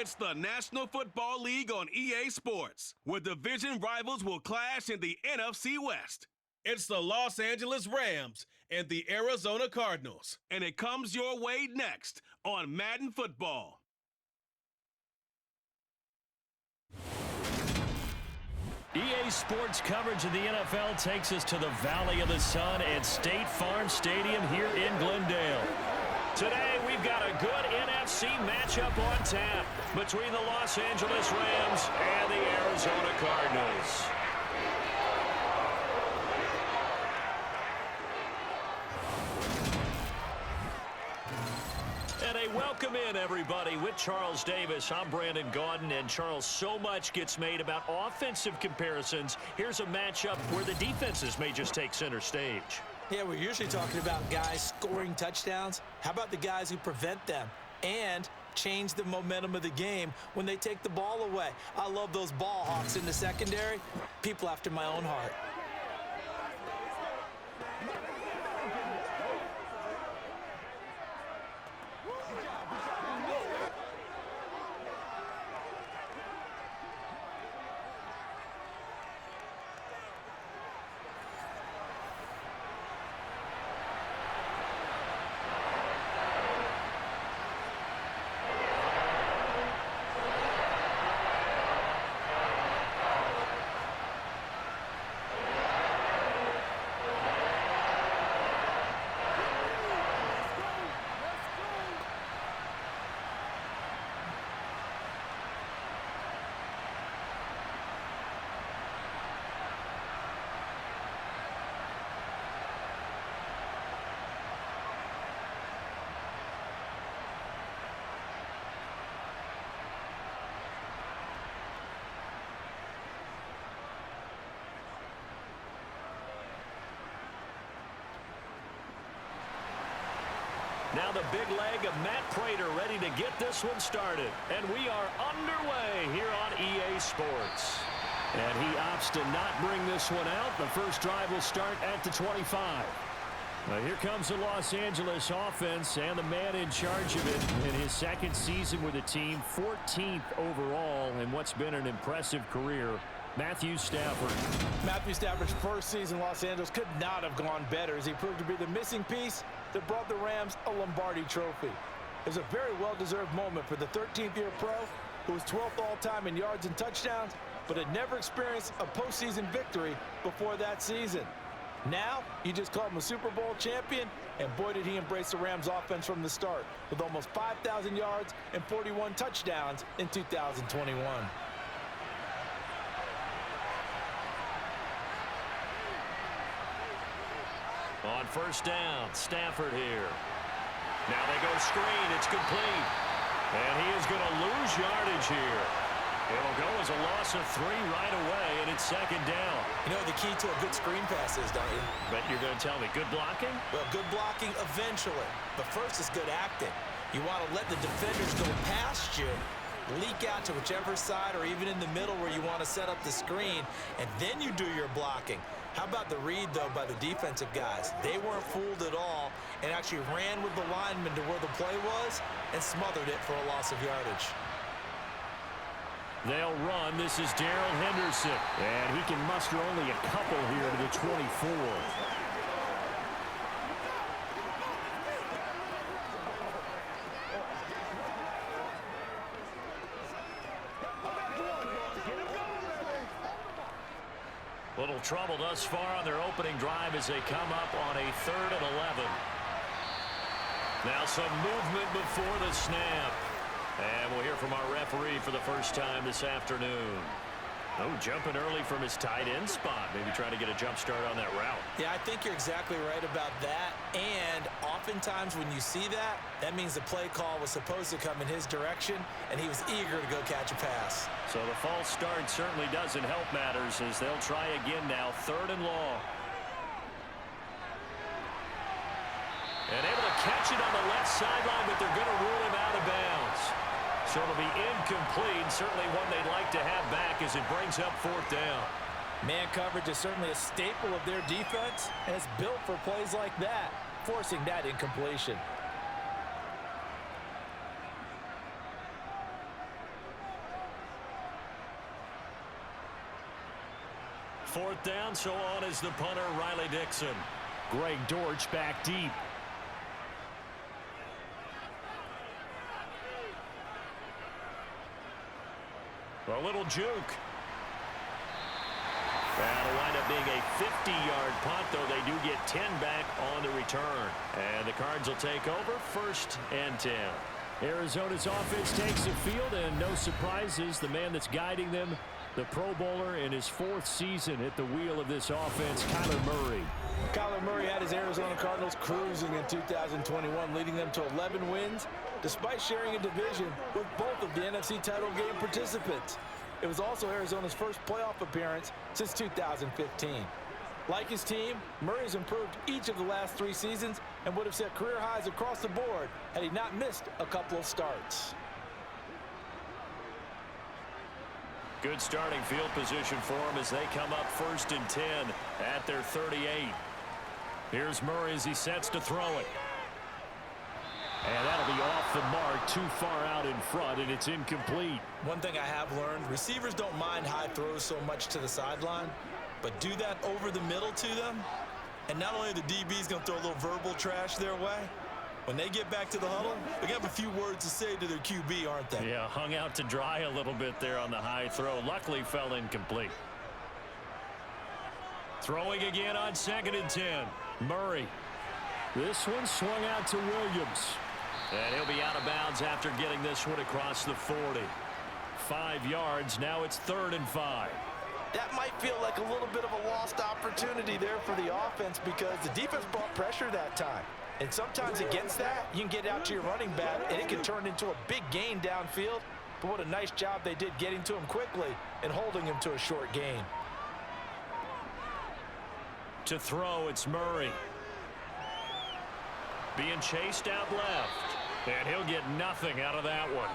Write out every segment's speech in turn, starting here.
It's the National Football League on EA Sports, where division rivals will clash in the NFC West. It's the Los Angeles Rams and the Arizona Cardinals, and it comes your way next on Madden Football. EA Sports coverage of the NFL takes us to the Valley of the Sun at State Farm Stadium here in Glendale. Today, we've got a good NFC matchup on tap between the Los Angeles Rams and the Arizona Cardinals. And a welcome in, everybody, with Charles Davis. I'm Brandon Gaudin, and Charles, so much gets made about offensive comparisons. Here's a matchup where the defenses may just take center stage. Yeah, we're usually talking about guys scoring touchdowns. How about the guys who prevent them and change the momentum of the game when they take the ball away? I love those ball hawks in the secondary. People after my own heart. Now the big leg of Matt Prater ready to get this one started. And we are underway here on EA Sports. And he opts to not bring this one out. The first drive will start at the 25. Now here comes the Los Angeles offense and the man in charge of it in his second season with the team, 14th overall in what's been an impressive career. Matthew Stafford. Matthew Stafford's first season in Los Angeles could not have gone better as he proved to be the missing piece that brought the Rams a Lombardi trophy. It was a very well-deserved moment for the 13th-year pro who was 12th all-time in yards and touchdowns, but had never experienced a postseason victory before that season. Now, you just call him a Super Bowl champion, and boy did he embrace the Rams offense from the start with almost 5,000 yards and 41 touchdowns in 2021. On first down, Stafford here. Now they go screen. It's complete. And he is going to lose yardage here. It'll go as a loss of 3 right away, and it's second down. You know what the key to a good screen pass is, don't you? But you're going to tell me good blocking? Well, good blocking eventually. But first is good acting. You want to let the defenders go past you, leak out to whichever side or even in the middle where you want to set up the screen, and then you do your blocking. How about the read, though, by the defensive guys? They weren't fooled at all and actually ran with the lineman to where the play was and smothered it for a loss of yardage. They'll run. This is Darrell Henderson, and he can muster only a couple here to the 24. Little trouble thus far on their opening drive as they come up on a 3rd and 11. Now some movement before the snap. And we'll hear from our referee for the first time this afternoon. Oh, jumping early from his tight end spot. Maybe trying to get a jump start on that route. Yeah, I think you're exactly right about that. And oftentimes when you see that, that means the play call was supposed to come in his direction, and he was eager to go catch a pass. So the false start certainly doesn't help matters as they'll try again now, 3rd and long. And able to catch it on the left sideline, but they're going to rule him out of bounds. So it'll be incomplete, certainly one they'd like to have back as it brings up 4th down. Man coverage is certainly a staple of their defense, and it's built for plays like that, forcing that incompletion. 4th down, so on is the punter, Riley Dixon. Greg Dortch back deep. A little juke. That'll wind up being a 50-yard punt, though they do get 10 back on the return. And the Cards will take over, 1st and 10. Arizona's offense takes the field, and no surprises. The man that's guiding them, the Pro Bowler in his 4th season at the wheel of this offense, Kyler Murray. Kyler Murray had his Arizona Cardinals cruising in 2021, leading them to 11 wins, despite sharing a division with both of the NFC title game participants. It was also Arizona's first playoff appearance since 2015. Like his team, Murray's improved each of the last 3 seasons and would have set career highs across the board had he not missed a couple of starts. Good starting field position for him as they come up 1st and 10 at their 38. Here's Murray as he sets to throw it. And that'll be off the mark, too far out in front, and it's incomplete. One thing I have learned, receivers don't mind high throws so much to the sideline, but do that over the middle to them, and not only are the DBs going to throw a little verbal trash their way, when they get back to the huddle, they're going to have a few words to say to their QB, aren't they? Yeah, hung out to dry a little bit there on the high throw. Luckily fell incomplete. Throwing again on 2nd and 10. Murray. This one swung out to Williams. And he'll be out of bounds after getting this one across the 40. 5 yards. Now it's 3rd and 5. That might feel like a little bit of a lost opportunity there for the offense because the defense brought pressure that time. And sometimes against that, you can get out to your running back, and it can turn into a big gain downfield. But what a nice job they did getting to him quickly and holding him to a short gain. To throw, it's Murray. Being chased out left. And he'll get nothing out of that one.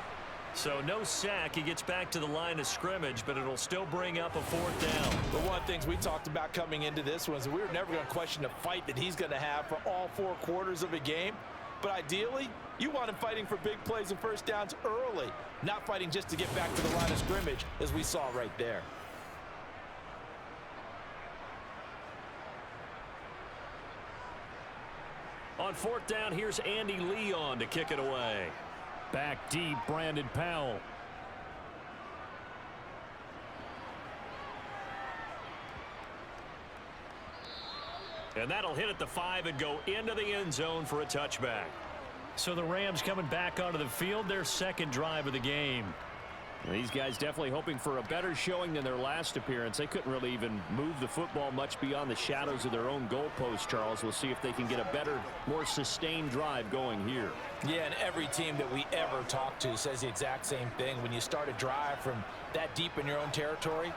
So no sack. He gets back to the line of scrimmage, but it'll still bring up a 4th down. But one of the things we talked about coming into this was we were never going to question the fight that he's going to have for all 4 quarters of a game. But ideally, you want him fighting for big plays and 1st downs early, not fighting just to get back to the line of scrimmage, as we saw right there. On 4th down, here's Andy Leon to kick it away. Back deep, Brandon Powell. And that'll hit at the 5 and go into the end zone for a touchback. So the Rams coming back onto the field, their 2nd drive of the game. These guys definitely hoping for a better showing than their last appearance. They couldn't really even move the football much beyond the shadows of their own goalpost, Charles. We'll see if they can get a better, more sustained drive going here. Yeah, and every team that we ever talk to says the exact same thing. When you start a drive from that deep in your own territory,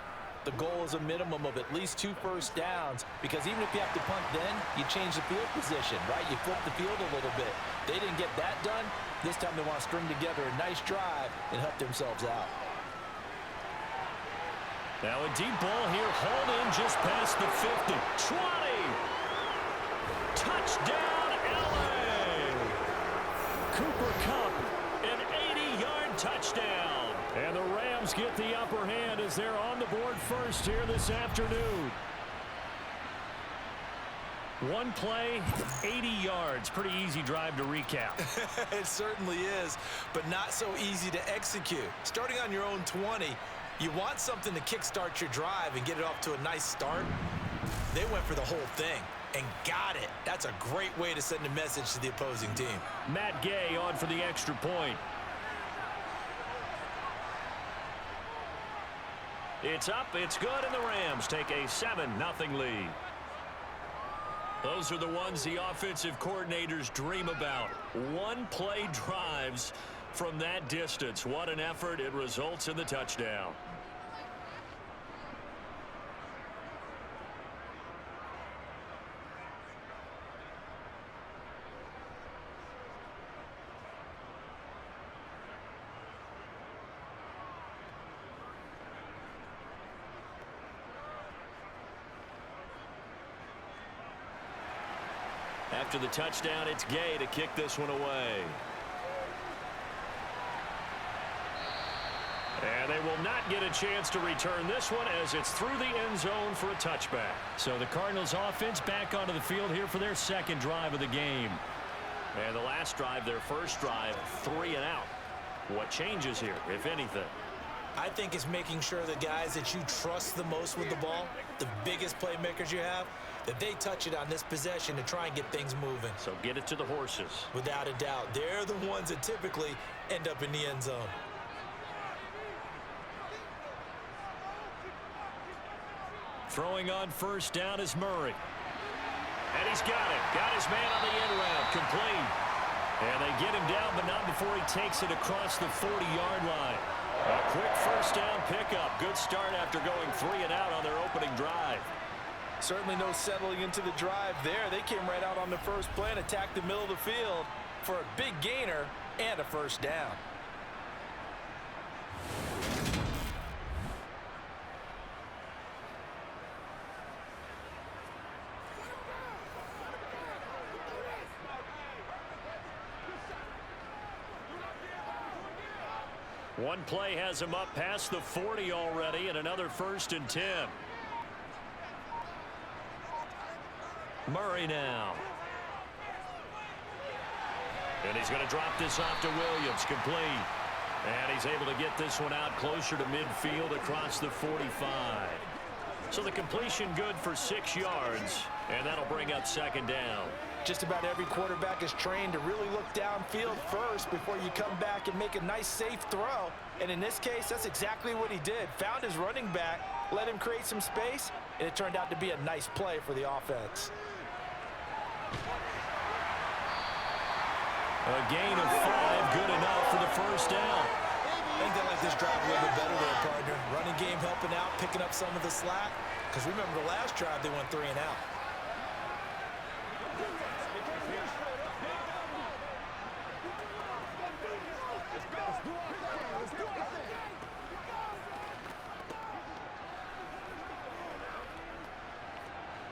the goal is a minimum of at least 2 first downs, because even if you have to punt then, you change the field position, right? You flip the field a little bit. They didn't get that done. This time they want to string together a nice drive and help themselves out. Now a deep ball here, hauled in just past the 50. 20! Touchdown, LA! Cooper Kupp, an 80-yard touchdown. And the Rams get the upper hand as they're on the board first here this afternoon. One play, 80 yards. Pretty easy drive to recap. It certainly is, but not so easy to execute. Starting on your own 20, you want something to kickstart your drive and get it off to a nice start. They went for the whole thing and got it. That's a great way to send a message to the opposing team. Matt Gay on for the extra point. It's up, it's good, and the Rams take a 7-0 lead. Those are the ones the offensive coordinators dream about. One-play drives from that distance. What an effort. It results in the touchdown. After the touchdown, it's Gay to kick this one away. And they will not get a chance to return this one as it's through the end zone for a touchback. So the Cardinals offense back onto the field here for their second drive of the game. And the last drive, their first drive, 3 and out. What changes here, if anything? I think it's making sure the guys that you trust the most with the ball, the biggest playmakers you have, that they touch it on this possession to try and get things moving. So get it to the horses. Without a doubt, they're the ones that typically end up in the end zone. Throwing on first down is Murray. And he's got it. Got his man on the end route. Complete. And they get him down, but not before he takes it across the 40-yard line. A quick first down pickup. Good start after going 3 and out on their opening drive. Certainly no settling into the drive there. They came right out on the first play and attacked the middle of the field for a big gainer and a first down. One play has him up past the 40 already, and another 1st and 10. Murray now. And he's going to drop this off to Williams. Complete. And he's able to get this one out closer to midfield across the 45. So the completion good for 6 yards, and that'll bring up 2nd down. Just about every quarterback is trained to really look downfield first before you come back and make a nice, safe throw. And in this case, that's exactly what he did. Found his running back, let him create some space, and it turned out to be a nice play for the offense. A gain of 5, good enough for the first down. I think they like this drive a little bit better there, partner. Running game helping out, picking up some of the slack. Because remember, the last drive, they went 3 and out.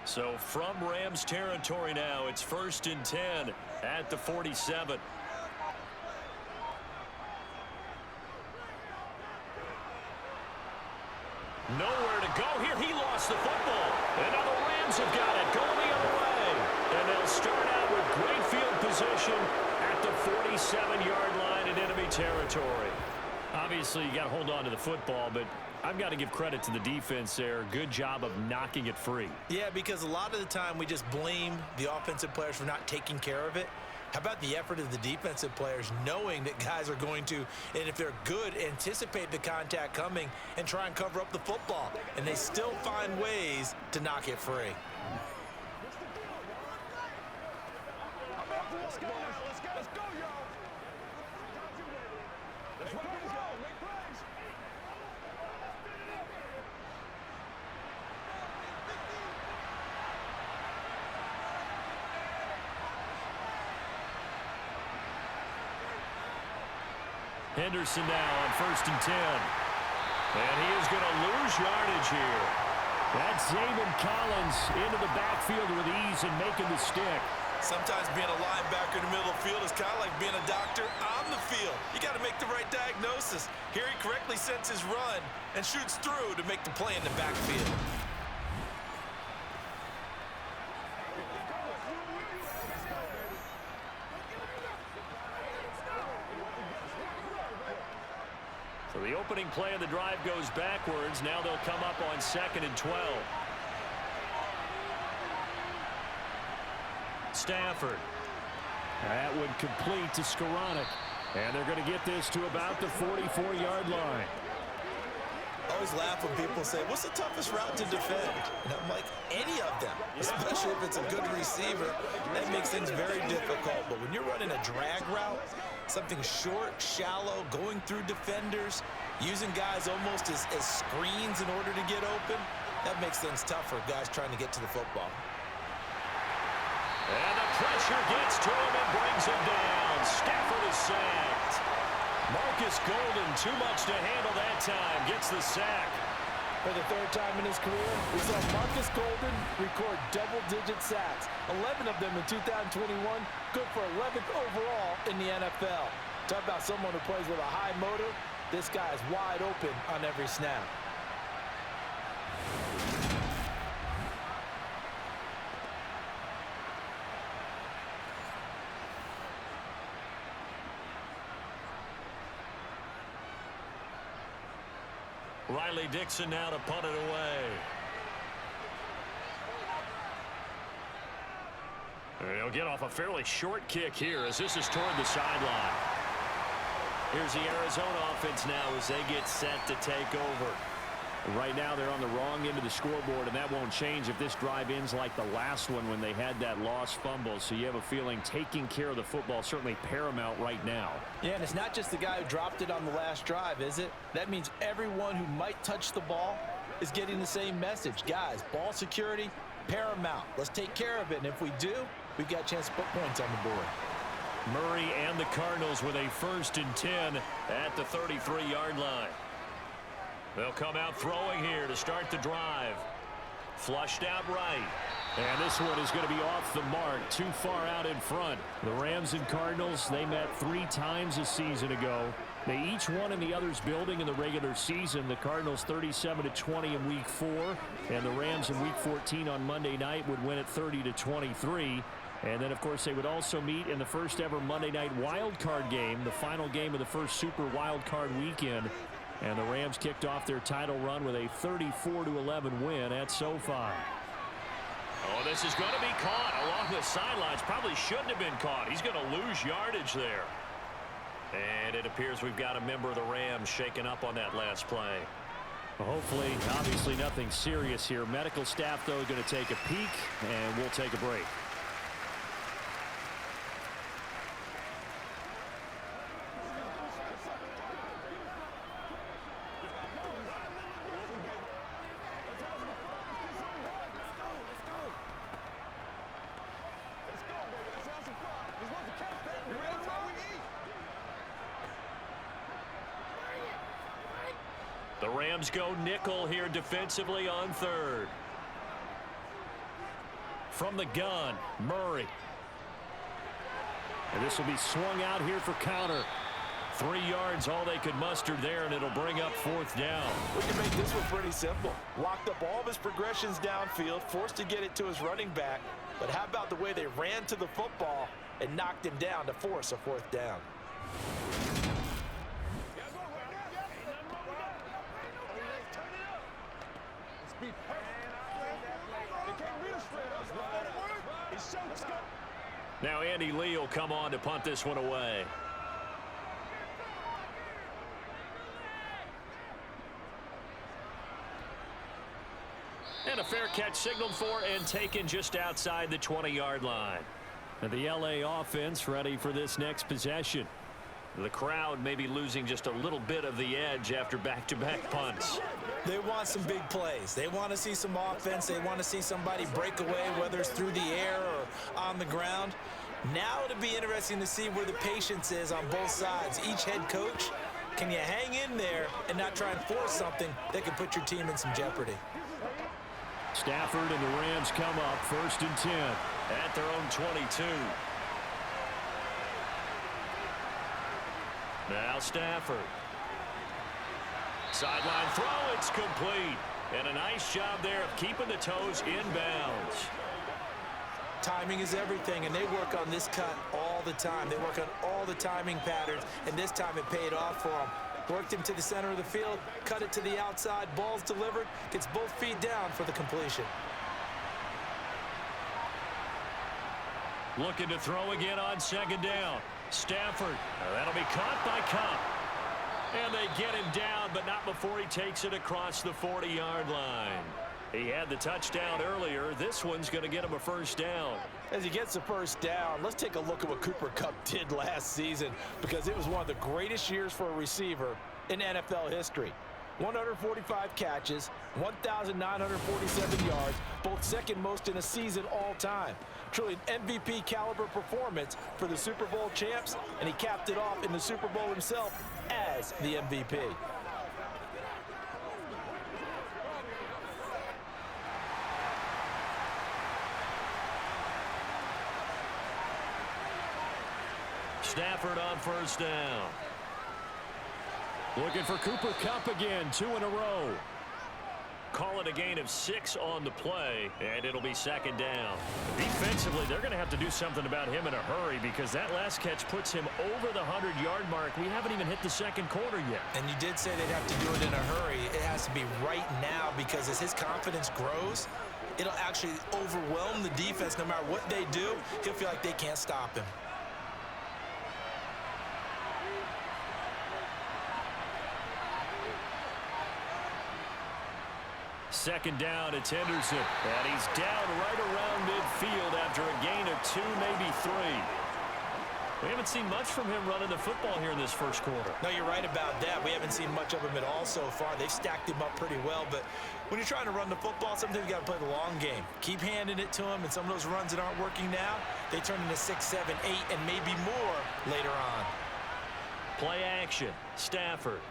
So from Rams territory now, it's 1st and 10 at the 47. Nowhere to go here. He lost the football. And now the Rams have got it going the other way. And they'll start out with great field position at the 47-yard line in enemy territory. Obviously, you got to hold on to the football, but I've got to give credit to the defense there. Good job of knocking it free. Yeah, because a lot of the time we just blame the offensive players for not taking care of it. How about the effort of the defensive players knowing that guys are going to, and if they're good, anticipate the contact coming and try and cover up the football. And they still find ways to knock it free. Let's go, y'all. Let's go. Make plays. Henderson now on 1st and 10. And he is going to lose yardage here. That's Zayvon Collins into the backfield with ease and making the stick. Sometimes being a linebacker in the middle of the field is kind of like being a doctor on the field. You got to make the right diagnosis. Here he correctly sets his run and shoots through to make the play in the backfield. So the opening play of the drive goes backwards. Now they'll come up on 2nd and 12. Stafford. That would complete to Skoranek. And they're going to get this to about the 44-yard line. I always laugh when people say, what's the toughest route to defend? And I'm like, any of them, especially if it's a good receiver. That makes things very difficult. But when you're running a drag route, something short, shallow, going through defenders, using guys almost as screens in order to get open, that makes things tough for guys trying to get to the football. And the pressure gets to him and brings him down. Stafford is sacked. Marcus Golden, too much to handle that time, gets the sack. For the 3rd time in his career, we saw Marcus Golden record double-digit sacks. 11 of them in 2021, good for 11th overall in the NFL. Talk about someone who plays with a high motor This guy is wide open on every snap. Riley Dixon now to punt it away. He'll get off a fairly short kick here as this is toward the sideline. Here's the Arizona offense now as they get set to take over. Right now they're on the wrong end of the scoreboard, and that won't change if this drive ends like the last one when they had that lost fumble. So you have a feeling taking care of the football certainly paramount right now. Yeah, and it's not just the guy who dropped it on the last drive, is it? That means everyone who might touch the ball is getting the same message. Guys, ball security, paramount. Let's take care of it, and if we do, we've got a chance to put points on the board. Murray and the Cardinals with a 1st and 10 at the 33-yard line. They'll come out throwing here to start the drive. Flushed out right. And this one is going to be off the mark, too far out in front. The Rams and Cardinals, they met 3 times a season ago. They each won in the other's building in the regular season. The Cardinals 37-20 in Week 4, and the Rams in Week 14 on Monday night would win it 30-23. And then, of course, they would also meet in the first ever Monday night wild card game, the final game of the first Super Wild Card weekend. And the Rams kicked off their title run with a 34-11 win at SoFi. Oh, this is going to be caught along the sidelines. Probably shouldn't have been caught. He's going to lose yardage there. And it appears we've got a member of the Rams shaken up on that last play. Well, hopefully, obviously nothing serious here. Medical staff, though, going to take a peek, and we'll take a break. The Rams go nickel here defensively on 3rd. From the gun, Murray. And this will be swung out here for counter. 3 yards, all they could muster there, and it'll bring up 4th down. We can make this one pretty simple. Locked up all of his progressions downfield, forced to get it to his running back. But how about the way they ran to the football and knocked him down to force a 4th down? Now Andy Lee will come on to punt this one away. And a fair catch signaled for and taken just outside the 20-yard line. And the LA offense ready for this next possession. The crowd may be losing just a little bit of the edge after back-to-back punts. They want some big plays. They want to see some offense. They want to see somebody break away, whether it's through the air or on the ground. Now it'll be interesting to see where the patience is on both sides. Each head coach, can you hang in there and not try and force something that could put your team in some jeopardy? Stafford and the Rams come up 1st and 10. At their own 22. Now Stafford. Sideline throw, it's complete. And a nice job there of keeping the toes inbounds. Timing is everything, and they work on this cut all the time. They work on all the timing patterns, and this time it paid off for them. Worked him to the center of the field, cut it to the outside, ball's delivered, gets both feet down for the completion. Looking to throw again on 2nd down. Stafford, that'll be caught by Cup. And they get him down, but not before he takes it across the 40-yard line. He had the touchdown earlier. This one's going to get him a 1st down. As he gets the 1st down, let's take a look at what Cooper Kupp did last season, because it was one of the greatest years for a receiver in NFL history. 145 catches, 1,947 yards, both 2nd most in a season all time. Truly an MVP caliber performance for the Super Bowl champs, and he capped it off in the Super Bowl himself as the MVP. Stafford on 1st down. Looking for Cooper Kupp again, 2 in a row. Call it a gain of 6 on the play, and it'll be second down. Defensively, they're going to have to do something about him in a hurry because that last catch puts him over the 100-yard mark. We haven't even hit the second quarter yet. And you did say they'd have to do it in a hurry. It has to be right now because as his confidence grows, it'll actually overwhelm the defense. No matter what they do, he'll feel like they can't stop him. Second down, it's Henderson. And he's down right around midfield after a gain of 2, maybe 3. We haven't seen much from him running the football here in this first quarter. No, you're right about that. We haven't seen much of him at all so far. They've stacked him up pretty well, but when you're trying to run the football, sometimes you got to play the long game. Keep handing it to him, and some of those runs that aren't working now, they turn into 6, 7, 8, and maybe more later on. Play action, Stafford.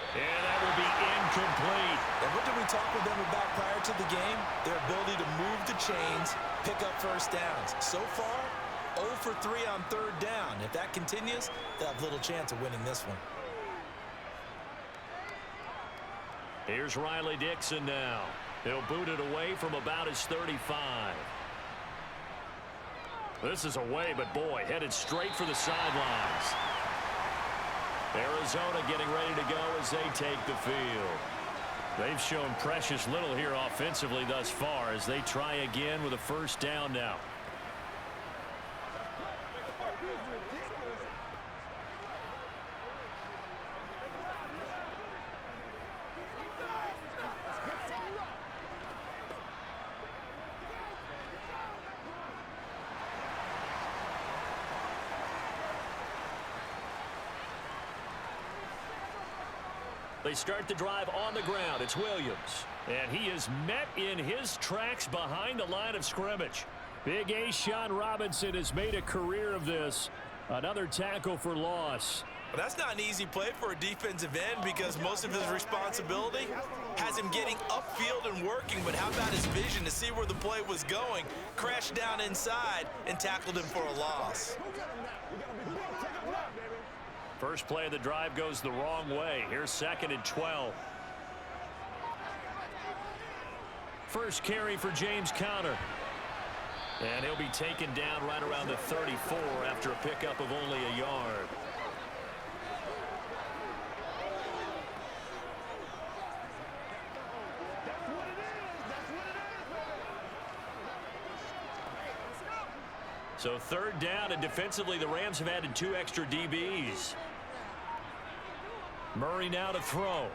And that will be incomplete. And what did we talk with them about prior to the game? Their ability to move the chains, pick up first downs. So far, 0 for 3 on third down. If that continues, they'll have little chance of winning this one. Here's Riley Dixon now. He'll boot it away from about his 35. This is away, but boy, headed straight for the sidelines. Arizona getting ready to go as they take the field. They've shown precious little here offensively thus far as they try again with a first down now. They start the drive on the ground. It's Williams. And he is met in his tracks behind the line of scrimmage. Big A. Sean Robinson has made a career of this. Another tackle for loss. Well, that's not an easy play for a defensive end because most of his responsibility has him getting upfield and working. But how about his vision to see where the play was going? Crashed down inside and tackled him for a loss. First play of the drive goes the wrong way. Here's 2nd and 12. First carry for James Conner. And he'll be taken down right around the 34 after a pickup of only a yard. So 3rd down, and defensively the Rams have added 2 extra DBs. Murray now to throw.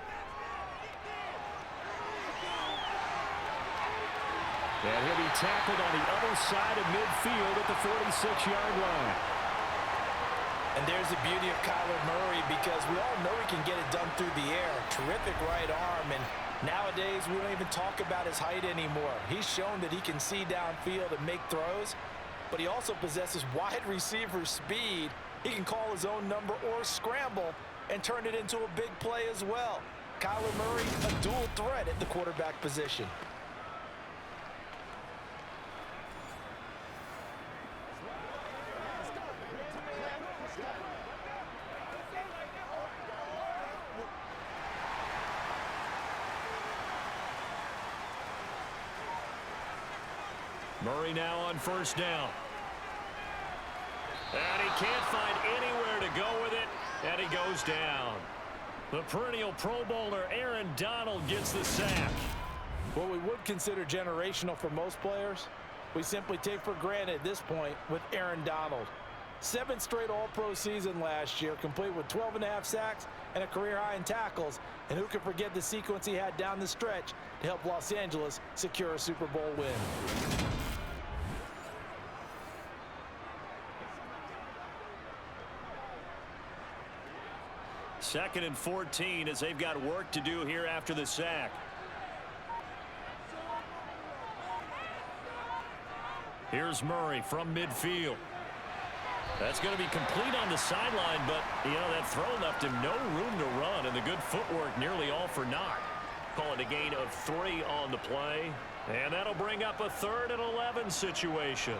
And he'll be tackled on the other side of midfield at the 46-yard line. And there's the beauty of Kyler Murray because we all know he can get it done through the air. Terrific right arm, and nowadays we don't even talk about his height anymore. He's shown that he can see downfield and make throws, but he also possesses wide receiver speed. He can call his own number or scramble and turn it into a big play as well. Kyler Murray, a dual threat at the quarterback position. Murray now on first down. And he can't find anywhere to go with it, and he goes down. The perennial Pro Bowler Aaron Donald gets the sack. What we would consider generational for most players, we simply take for granted at this point with Aaron Donald. 7th straight All-Pro season last year, complete with 12.5 sacks and a career high in tackles. And who can forget the sequence he had down the stretch to help Los Angeles secure a Super Bowl win. 2nd and 14 as they've got work to do here after the sack. Here's Murray from midfield. That's going to be complete on the sideline, but, that throw left him no room to run, and the good footwork nearly all for naught. Call it a gain of 3 on the play, and that'll bring up a 3rd and 11 situation.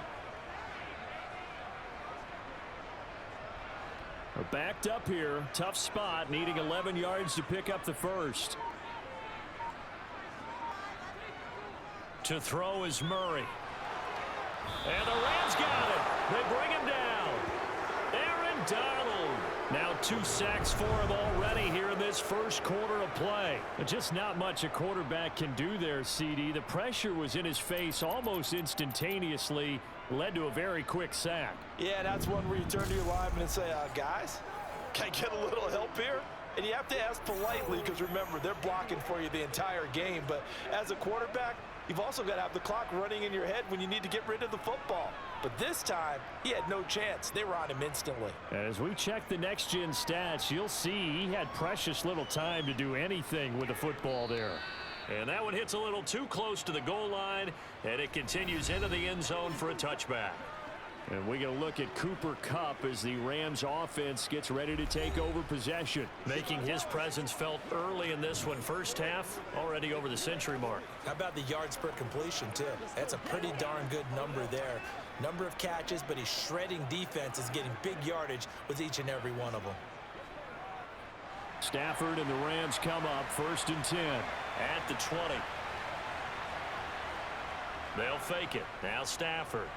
Backed up here. Tough spot. Needing 11 yards to pick up the first. To throw is Murray. And the Rams got it. They bring him down. Aaron Donald. Now 2 sacks for him already here in this first quarter of play. Just not much a quarterback can do there, CD. The pressure was in his face almost instantaneously. Led to a very quick sack. Yeah, that's one where you turn to your lineman and say, guys, can I get a little help here? And you have to ask politely because, remember, they're blocking for you the entire game. But as a quarterback, you've also got to have the clock running in your head when you need to get rid of the football. But this time, he had no chance. They were on him instantly. As we check the next-gen stats, you'll see he had precious little time to do anything with the football there. And that one hits a little too close to the goal line, and it continues into the end zone for a touchback. And we're going to look at Cooper Kupp as the Rams offense gets ready to take over possession. Making his presence felt early in this one. First half, already over the century mark. How about the yards per completion, too? That's a pretty darn good number there. Number of catches, but he's shredding defenses, getting big yardage with each and every one of them. Stafford and the Rams come up 1st and 10. At the 20. They'll fake it. Now Stafford.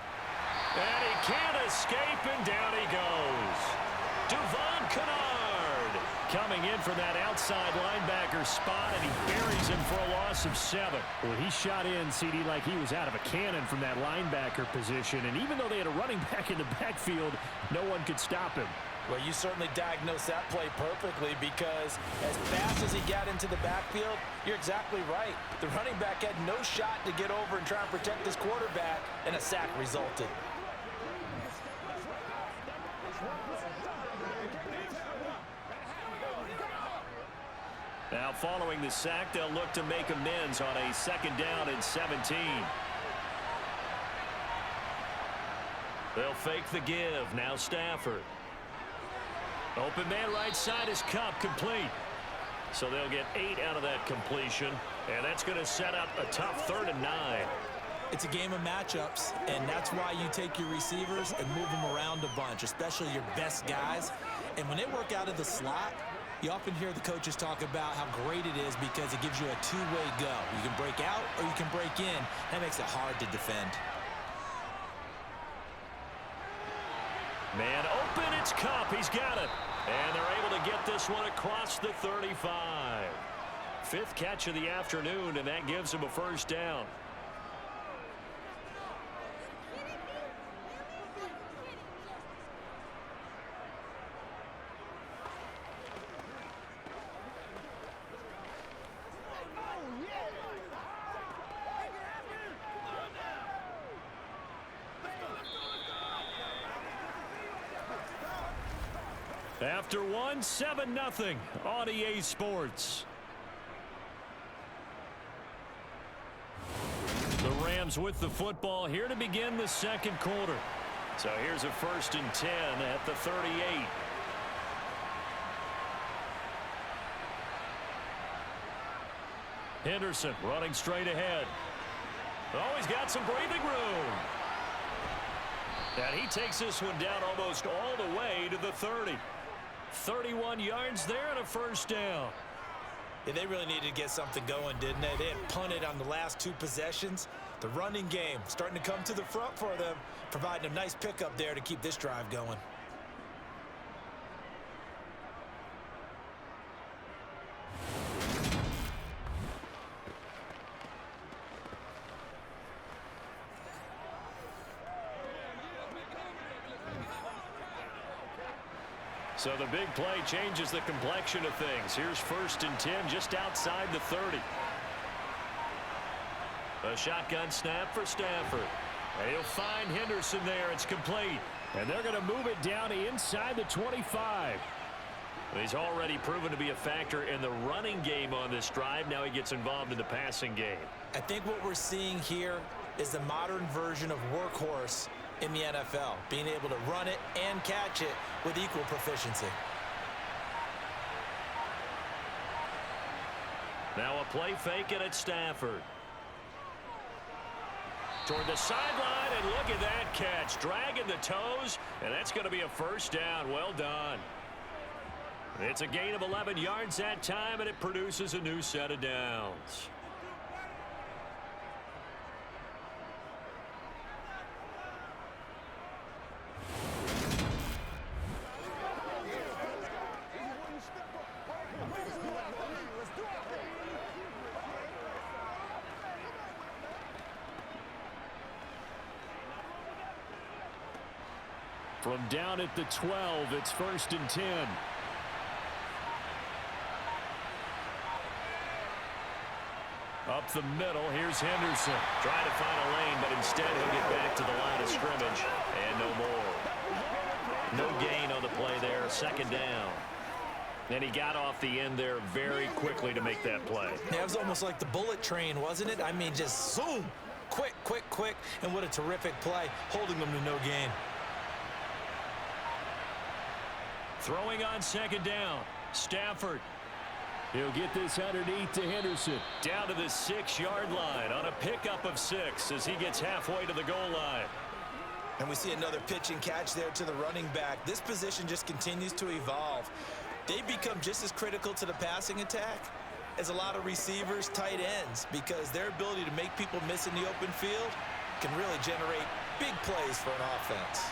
And he can't escape, and down he goes. Devon Kennard coming in for that outside linebacker spot, and he buries him for a loss of 7. Well, he shot in, CD, like he was out of a cannon from that linebacker position. And even though they had a running back in the backfield, no one could stop him. Well, you certainly diagnosed that play perfectly because as fast as he got into the backfield, you're exactly right. The running back had no shot to get over and try and protect his quarterback, and a sack resulted. Now following the sack, they'll look to make amends on a 2nd down and 17. They'll fake the give. Now Stafford. Open man right side is Kupp, complete. So they'll get 8 out of that completion, and that's going to set up a tough 3rd and 9. It's a game of matchups, and that's why you take your receivers and move them around a bunch, especially your best guys. And when they work out of the slot, you often hear the coaches talk about how great it is because it gives you a two-way go. You can break out or you can break in. That makes it hard to defend. Man open, it's Kupp. He's got it. And they're able to get this one across the 35. 5th catch of the afternoon, and that gives him a 1st down. After one, 7-0 on EA Sports. The Rams with the football here to begin the 2nd quarter. So here's a 1st and 10 at the 38. Henderson running straight ahead. Oh, he's got some breathing room. And he takes this one down almost all the way to the 30. 31 yards there and a 1st down. Yeah, they really needed to get something going, didn't they? They had punted on the last 2 possessions. The running game starting to come to the front for them, providing a nice pickup there to keep this drive going. So the big play changes the complexion of things. Here's 1st and 10 just outside the 30. A shotgun snap for Stafford. And he'll find Henderson there. It's complete. And they're going to move it down inside the 25. He's already proven to be a factor in the running game on this drive. Now he gets involved in the passing game. I think what we're seeing here is the modern version of workhorse in the NFL, being able to run it and catch it with equal proficiency. Now a play fake it at Stafford. Toward the sideline, and look at that catch. Dragging the toes, and that's going to be a 1st down. Well done. It's a gain of 11 yards that time, and it produces a new set of downs. From down at the 12, it's 1st and 10. Up the middle, here's Henderson. Trying to find a lane, but instead he'll get back to the line of scrimmage. And no more. No gain on the play there. 2nd down. And he got off the end there very quickly to make that play. Yeah, it was almost like the bullet train, wasn't it? I mean, just zoom. Quick, quick, quick. And what a terrific play, holding them to no gain. Throwing on 2nd down. Stafford. He'll get this underneath to Henderson. Down to the 6-yard line on a pickup of 6 as he gets halfway to the goal line. And we see another pitch and catch there to the running back. This position just continues to evolve. They become just as critical to the passing attack as a lot of receivers, tight ends, because their ability to make people miss in the open field can really generate big plays for an offense.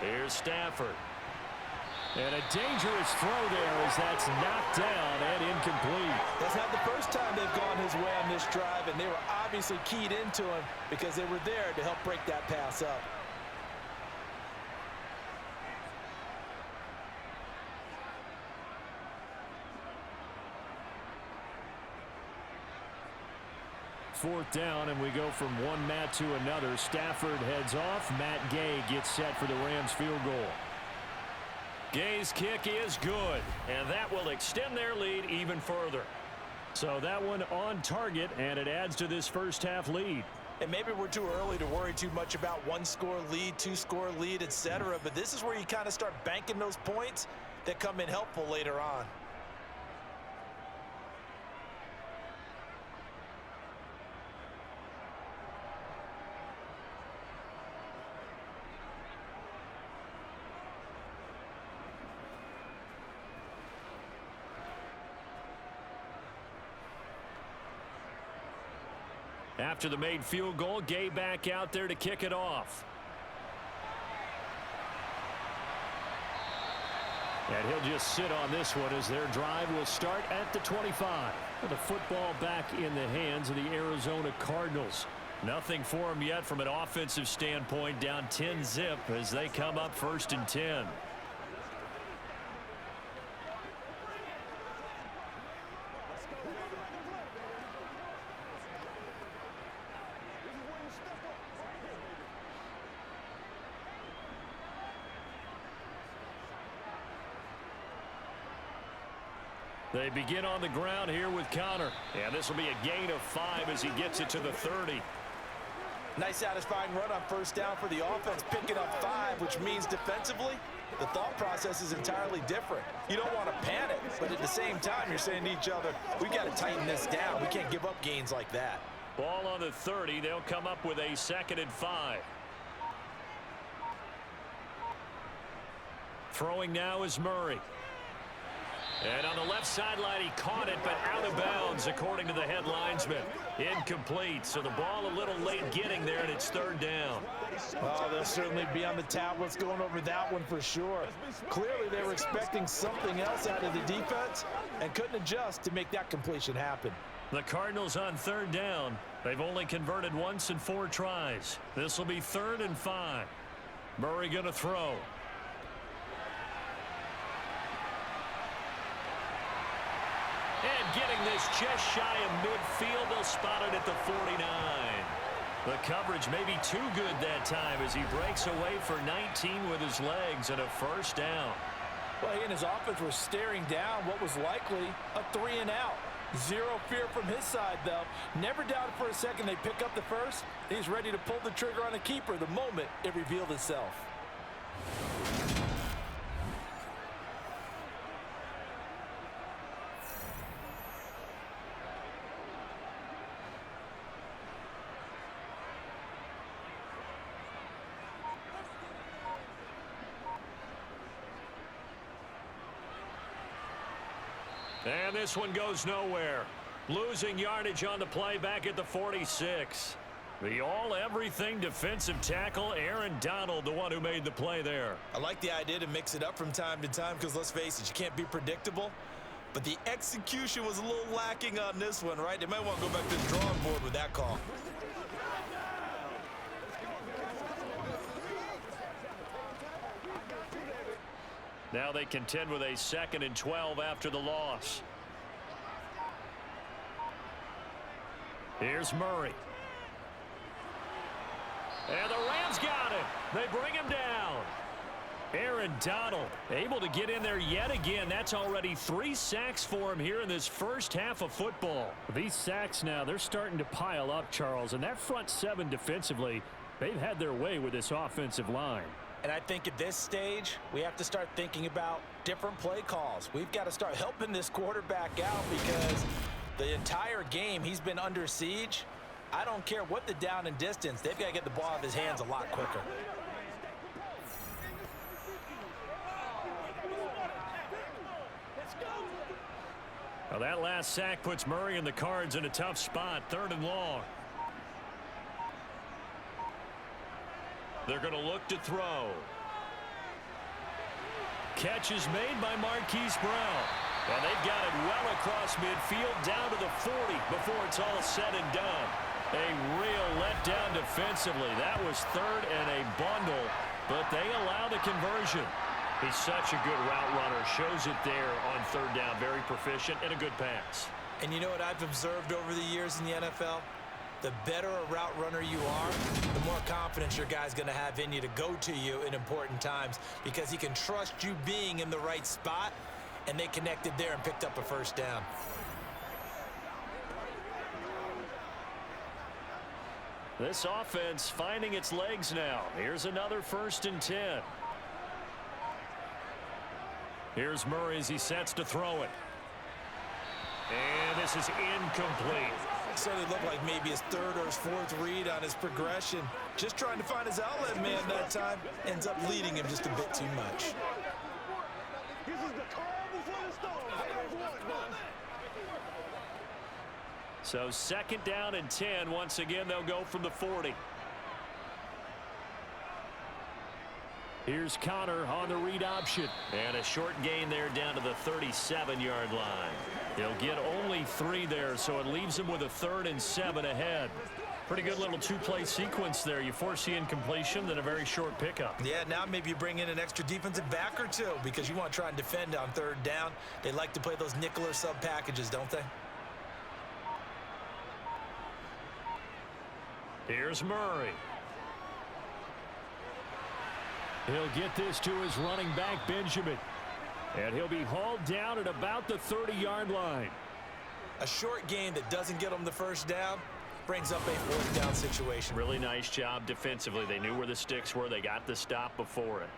Here's Stafford. And a dangerous throw there as that's knocked down and incomplete. That's not the first time they've gone his way on this drive, and they were obviously keyed into him because they were there to help break that pass up. Fourth down, and we go from one Matt to another. Stafford heads off. Matt Gay gets set for the Rams field goal. Gay's kick is good, and that will extend their lead even further. So that one on target, and it adds to this first half lead. And maybe we're too early to worry too much about 1-score lead, 2-score lead, etc. But this is where you kind of start banking those points that come in helpful later on. After the made field goal, Gay back out there to kick it off. And he'll just sit on this one as their drive will start at the 25. The football back in the hands of the Arizona Cardinals. Nothing for them yet from an offensive standpoint, down 10-zip as they come up 1st and 10. They begin on the ground here with Connor. And this will be a gain of 5 as he gets it to the 30. Nice satisfying run on 1st down for the offense, picking up 5, which means defensively, the thought process is entirely different. You don't want to panic, but at the same time, you're saying to each other, we got to tighten this down. We can't give up gains like that. Ball on the 30. They'll come up with a 2nd and 5. Throwing now is Murray. And on the left sideline, he caught it, but out of bounds, according to the head linesman. Incomplete, so the ball a little late getting there, and it's 3rd down. Oh, they'll certainly be on the tablets going over that one for sure. Clearly, they were expecting something else out of the defense and couldn't adjust to make that completion happen. The Cardinals on 3rd down. They've only converted once in 4 tries. This will be 3rd and 5. Murray going to throw. And getting this just shy of midfield, they'll spot it at the 49. The coverage may be too good that time as he breaks away for 19 with his legs and a 1st down. Well, he and his offense were staring down what was likely a 3-and-out. Zero fear from his side, though. Never doubted for a second they pick up the first. He's ready to pull the trigger on a keeper the moment it revealed itself. And this one goes nowhere. Losing yardage on the play back at the 46. The all-everything defensive tackle, Aaron Donald, the one who made the play there. I like the idea to mix it up from time to time because, let's face it, you can't be predictable. But the execution was a little lacking on this one, right? They might want to go back to the drawing board with that call. Now they contend with a 2nd and 12 after the loss. Here's Murray. And the Rams got him. They bring him down. Aaron Donald able to get in there yet again. That's already 3 sacks for him here in this first half of football. These sacks now, they're starting to pile up, Charles. And that front 7 defensively, they've had their way with this offensive line. And I think at this stage, we have to start thinking about different play calls. We've got to start helping this quarterback out because the entire game he's been under siege. I don't care what the down and distance. They've got to get the ball out of his hands a lot quicker. Well, that last sack puts Murray and the Cards in a tough spot. 3rd and long. They're going to look to throw. Catch is made by Marquise Brown. And they've got it well across midfield down to the 40 before it's all said and done. A real letdown defensively. That was 3rd and a bundle, but they allow the conversion. He's such a good route runner. Shows it there on 3rd down. Very proficient and a good pass. And you know what I've observed over the years in the NFL? The better a route runner you are, the more confidence your guy's going to have in you to go to you in important times because he can trust you being in the right spot, and they connected there and picked up a 1st down. This offense finding its legs now. Here's another 1st and 10. Here's Murray as he sets to throw it. And this is incomplete. Certainly looked like maybe his 3rd or his 4th read on his progression. Just trying to find his outlet man that time. Ends up leading him just a bit too much. This is the calm before the storm. So 2nd down and 10. Once again, they'll go from the 40. Here's Connor on the read option. And a short gain there down to the 37-yard line. He'll get only 3 there, so it leaves him with a 3rd and 7 ahead. Pretty good little 2-play sequence there. You force the incompletion, then a very short pickup. Yeah, now maybe you bring in an extra defensive back or 2 because you want to try and defend on 3rd down. They like to play those nickel or sub packages, don't they? Here's Murray. He'll get this to his running back, Benjamin. And he'll be hauled down at about the 30-yard line. A short gain that doesn't get them the 1st down brings up a 4th down situation. Really nice job defensively. They knew where the sticks were. They got the stop before it.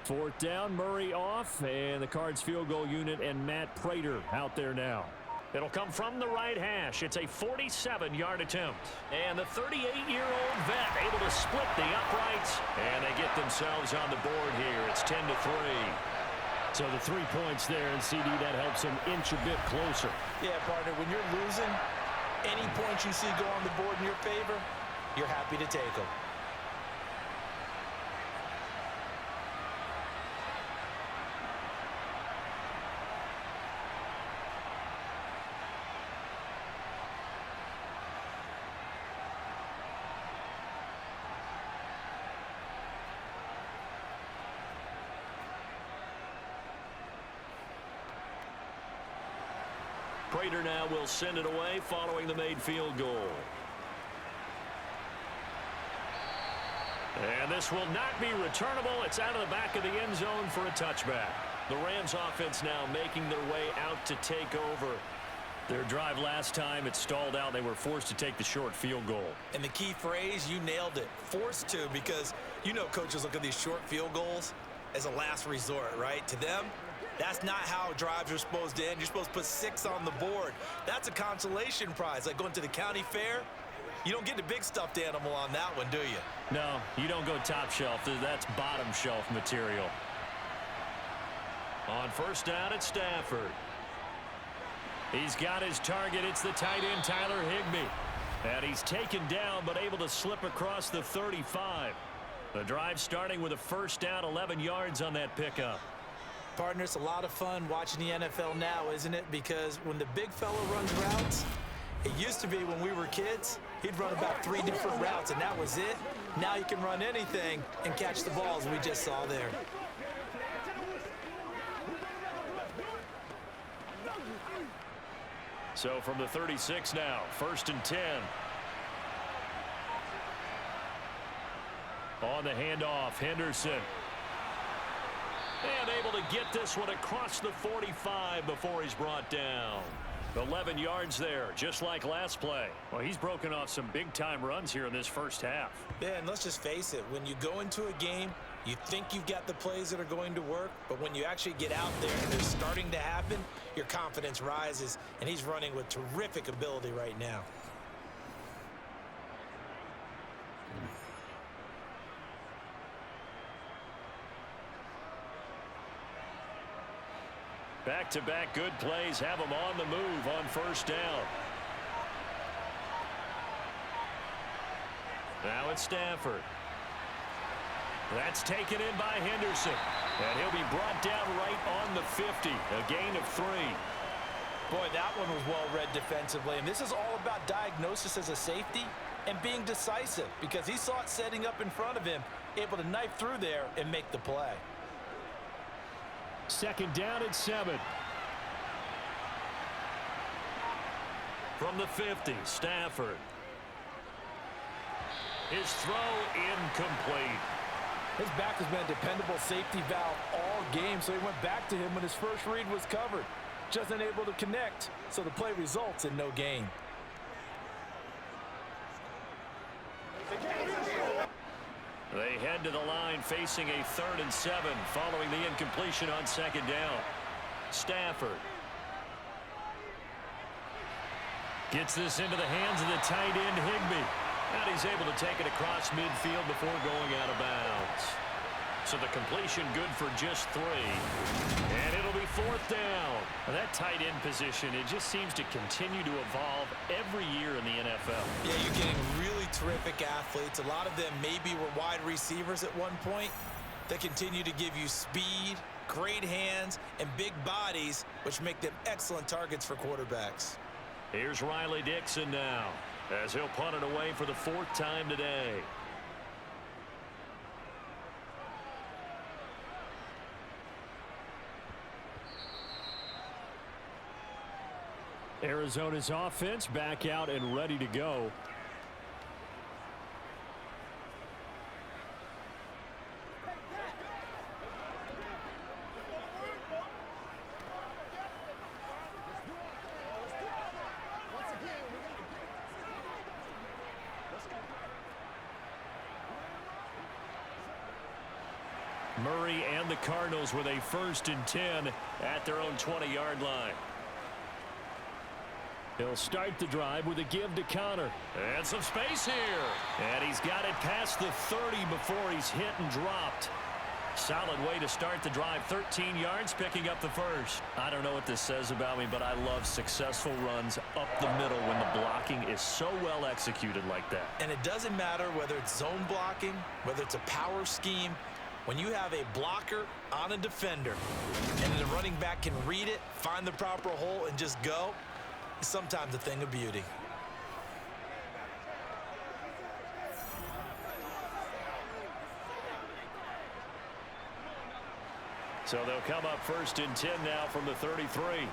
Fourth down, Murray off, and the Cards field goal unit and Matt Prater out there now. It'll come from the right hash. It's a 47-yard attempt. And the 38-year-old vet able to split the uprights. And they get themselves on the board here. It's 10-3. So the 3 points there, and CD, that helps him inch a bit closer. Yeah, partner, when you're losing, any points you see go on the board in your favor, you're happy to take them. Prater now will send it away following the made field goal. And this will not be returnable. It's out of the back of the end zone for a touchback. The Rams offense now making their way out to take over. Their drive last time, it stalled out. They were forced to take the short field goal. And the key phrase, you nailed it, forced to, because you know coaches look at these short field goals as a last resort, right? To them, That's not how drives are supposed to end. You're supposed to put 6 on the board. That's a consolation prize, like going to the county fair. You don't get the big stuffed animal on that one, do you? No, you don't go top shelf. That's bottom shelf material. On first down, it's Stafford. He's got his target. It's the tight end, Tyler Higbee. And he's taken down, but able to slip across the 35. The drive starting with a first down, 11 yards on that pickup. Partner, it's a lot of fun watching the NFL now, isn't it? Because when the big fella runs routes, it used to be when we were kids, he'd run about 3 different routes, and that was it. Now you can run anything and catch the balls we just saw there. So from the 36 now, first and 10. On the handoff, Henderson. And able to get this one across the 45 before he's brought down. 11 yards there, just like last play. Well, he's broken off some big-time runs here in this first half. Yeah, and let's just face it. When you go into a game, you think you've got the plays that are going to work, but when you actually get out there and they're starting to happen, your confidence rises, and he's running with terrific ability right now. Back-to-back good plays have him on the move on first down. Now it's Stafford. That's taken in by Henderson. And he'll be brought down right on the 50. A gain of 3. Boy, that one was well read defensively. And this is all about diagnosis as a safety and being decisive, because he saw it setting up in front of him, able to knife through there and make the play. Second down and 7. From the 50, Stafford. His throw incomplete. His back has been a dependable safety valve all game, so he went back to him when his first read was covered. Just unable to connect, so the play results in no gain. They head to the line facing a 3rd and 7 following the incompletion on second down. Stafford gets this into the hands of the tight end Higbee. And he's able to take it across midfield before going out of bounds. So the completion good for just 3. And it'll be 4th down. Well, that tight end position, it just seems to continue to evolve every year in the NFL. Yeah, you're getting really terrific athletes. A lot of them maybe were wide receivers at one point. They continue to give you speed, great hands, and big bodies, which make them excellent targets for quarterbacks. Here's Riley Dixon now, as he'll punt it away for the 4th time today. Arizona's offense back out and ready to go. Murray and the Cardinals with a 1st and 10 at their own 20-yard line. He'll start the drive with a give to Connor. And some space here. And he's got it past the 30 before he's hit and dropped. Solid way to start the drive. 13 yards, picking up the 1st. I don't know what this says about me, but I love successful runs up the middle when the blocking is so well executed like that. And it doesn't matter whether it's zone blocking, whether it's a power scheme. When you have a blocker on a defender and the running back can read it, find the proper hole, and just go, it's sometimes a thing of beauty. So they'll come up 1st and 10 now from the 33.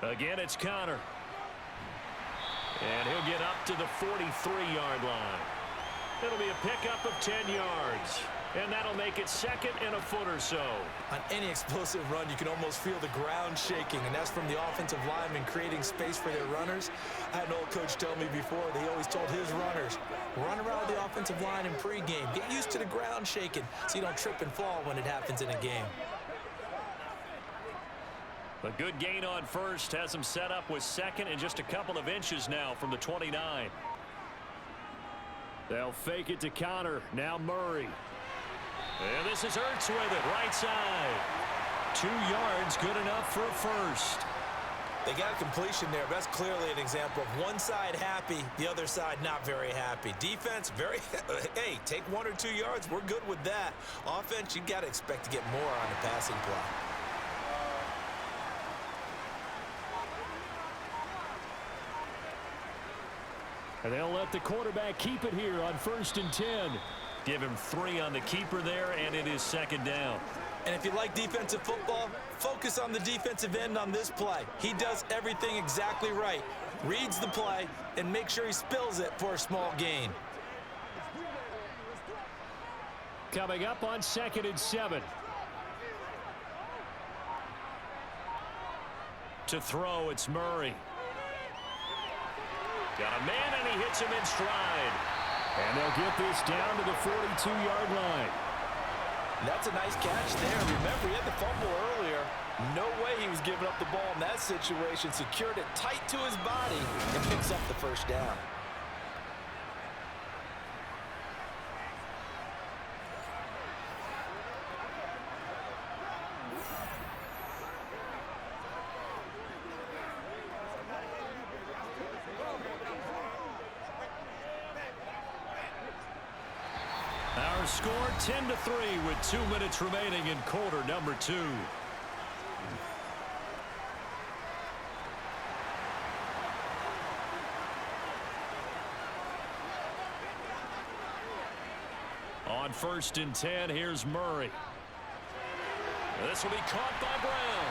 Again, it's Connor. And he'll get up to the 43-yard line. It'll be a pickup of 10 yards. and that'll make it second and a foot or so. On any explosive run, you can almost feel the ground shaking, and that's from the offensive linemen creating space for their runners. I had an old coach tell me before, they always told his runners, run around the offensive line in pregame. Get used to the ground shaking so you don't trip and fall when it happens in a game. A good gain on first has him set up with second and just a couple of inches now from the 29. They'll fake it to counter. Now Murray. And this is Ertz with it, right side. 2 yards, good enough for a first. They got a completion there, but that's clearly an example of one side happy, the other side not very happy. Defense, very, hey, take 1 or 2 yards, we're good with that. Offense, you got to expect to get more on the passing play. And they'll let the quarterback keep it here on 1st and 10. Give him 3 on the keeper there, and it is second down. And if you like defensive football, focus on the defensive end on this play. He does everything exactly right. Reads the play and makes sure he spills it for a small gain. Coming up on 2nd and 7. To throw, it's Murray. Got a man, and he hits him in stride. And they'll get this down to the 42-yard line. That's a nice catch there. Remember, he had the fumble earlier. No way he was giving up the ball in that situation. Secured it tight to his body and picks up the first down. Our score 10-3 with 2 minutes remaining in quarter number 2. On 1st and 10, here's Murray. This will be caught by Brown.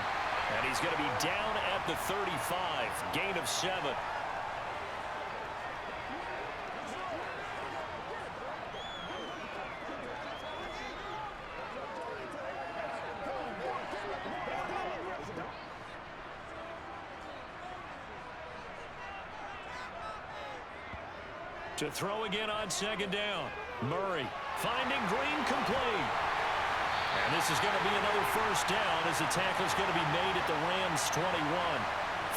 And he's going to be down at the 35. Gain of 7. To throw again on 2nd down. Murray finding Green complete. And this is going to be another first down as the tackle's going to be made at the Rams' 21.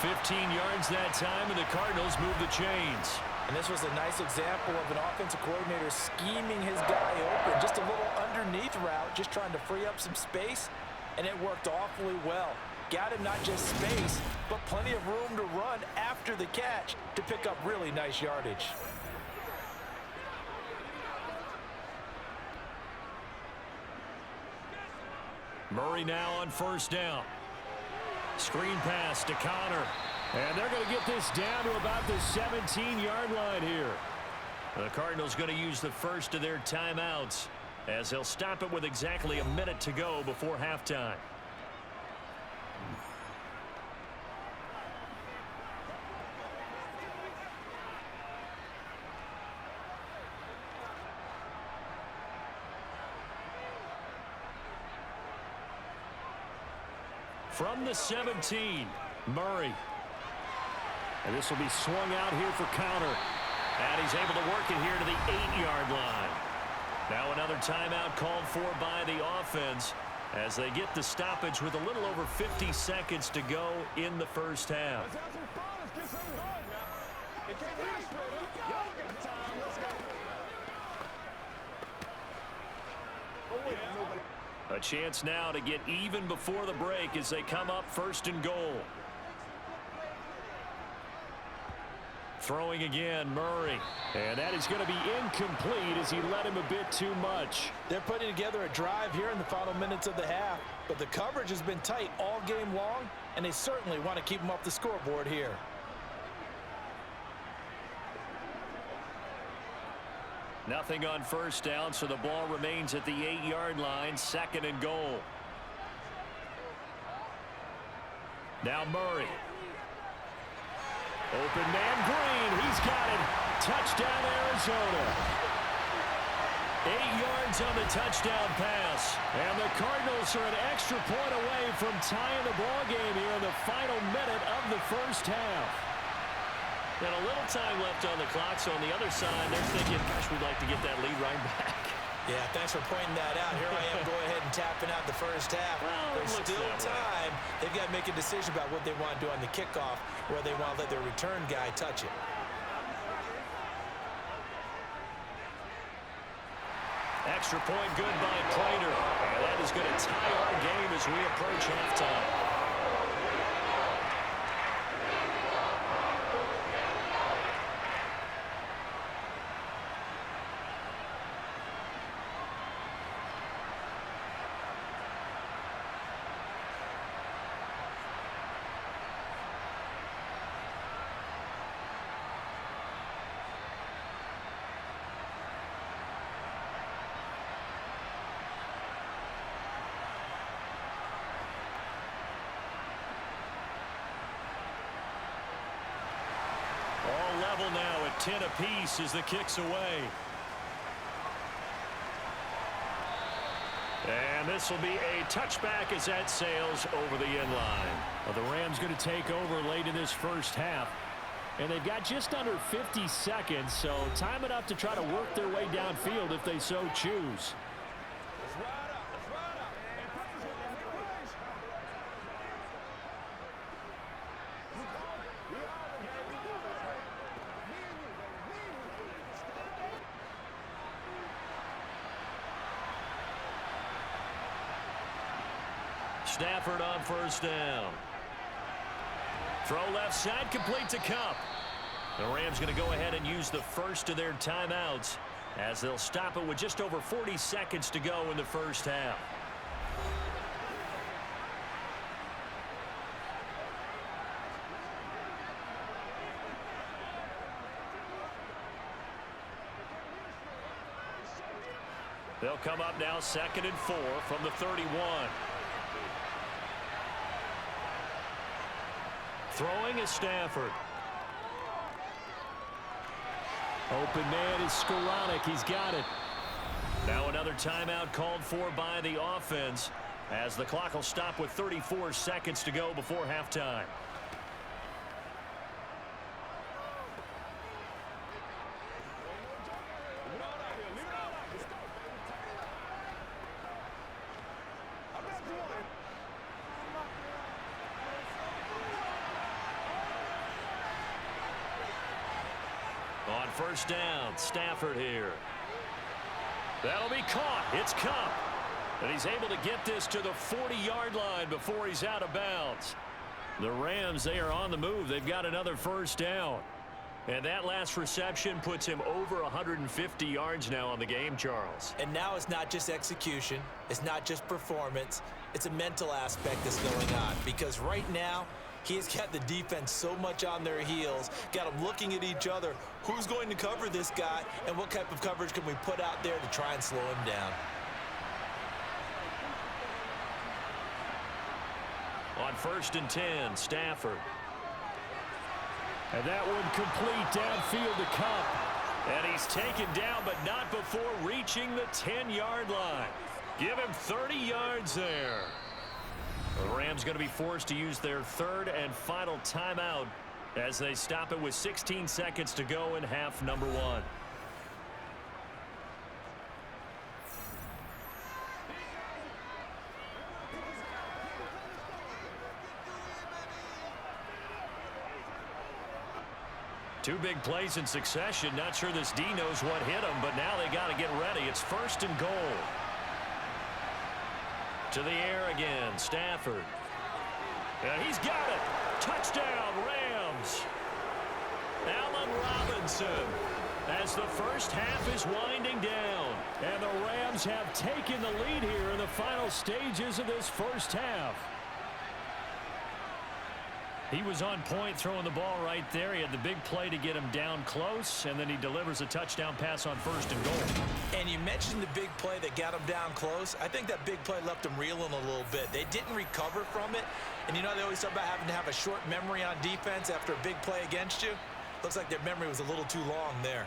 15 yards that time, and the Cardinals move the chains. And this was a nice example of an offensive coordinator scheming his guy open. Just a little underneath route, just trying to free up some space, and it worked awfully well. Got him not just space, but plenty of room to run after the catch to pick up really nice yardage. Murray now on 1st down. Screen pass to Connor. And they're going to get this down to about the 17-yard line here. The Cardinals going to use the first of their timeouts as they'll stop it with exactly a minute to go before halftime. From the 17, Murray. And this will be swung out here for counter. And he's able to work it here to the 8-yard line. Now another timeout called for by the offense as they get the stoppage with a little over 50 seconds to go in the first half. A chance now to get even before the break as they come up 1st and goal. Throwing again, Murray. And that is going to be incomplete as he led him a bit too much. They're putting together a drive here in the final minutes of the half, but the coverage has been tight all game long, and they certainly want to keep them off the scoreboard here. Nothing on 1st down, so the ball remains at the 8-yard line, 2nd and goal. Now Murray. Open man Green. He's got it. Touchdown, Arizona. 8 yards on the touchdown pass. And the Cardinals are an extra point away from tying the ball game here in the final minute of the first half. And a little time left on the clock, so on the other side, they're thinking, gosh, we'd like to get that lead right back. Yeah, thanks for pointing that out. Here I am going ahead and tapping out the first half. Well, There's still time. They've got to make a decision about what they want to do on the kickoff, where they want to let their return guy touch it. Extra point good by Prater. And that is going to tie our game as we approach halftime. All level now at 10 apiece as the kick's away. And this will be a touchback as that sails over the end line. Well, the Rams going to take over late in this first half. And they've got just under 50 seconds, so time enough to try to work their way downfield if they so choose. Stafford on first down. Throw left side, complete to Kupp. The Rams going to go ahead and use the first of their timeouts as they'll stop it with just over 40 seconds to go in the first half. They'll come up now 2nd and 4 from the 31. Throwing is Stafford. Open man is Skoranek. He's got it. Now another timeout called for by the offense as the clock will stop with 34 seconds to go before halftime. On first down, Stafford here. That'll be caught. It's Kupp. And he's able to get this to the 40-yard line before he's out of bounds. The Rams, they are on the move. They've got another first down. And that last reception puts him over 150 yards now on the game, Charles. And now it's not just execution. It's not just performance. It's a mental aspect that's going on. Because right now, he's got the defense so much on their heels, got them looking at each other. Who's going to cover this guy, and what type of coverage can we put out there to try and slow him down? On 1st and 10, Stafford. And that one complete downfield to Kupp. And he's taken down, but not before reaching the 10-yard line. Give him 30 yards there. The Rams going to be forced to use their third and final timeout as they stop it with 16 seconds to go in half number 1. Two big plays in succession. Not sure this D knows what hit him, but now they got to get ready. It's 1st and goal. To the air again, Stafford. And he's got it. Touchdown, Rams. Allen Robinson as the first half is winding down. And the Rams have taken the lead here in the final stages of this first half. He was on point throwing the ball right there. He had the big play to get him down close, and then he delivers a touchdown pass on 1st and goal. And you mentioned the big play that got him down close. I think that big play left him reeling a little bit. They didn't recover from it. And you know they always talk about having to have a short memory on defense after a big play against you. Looks like their memory was a little too long there.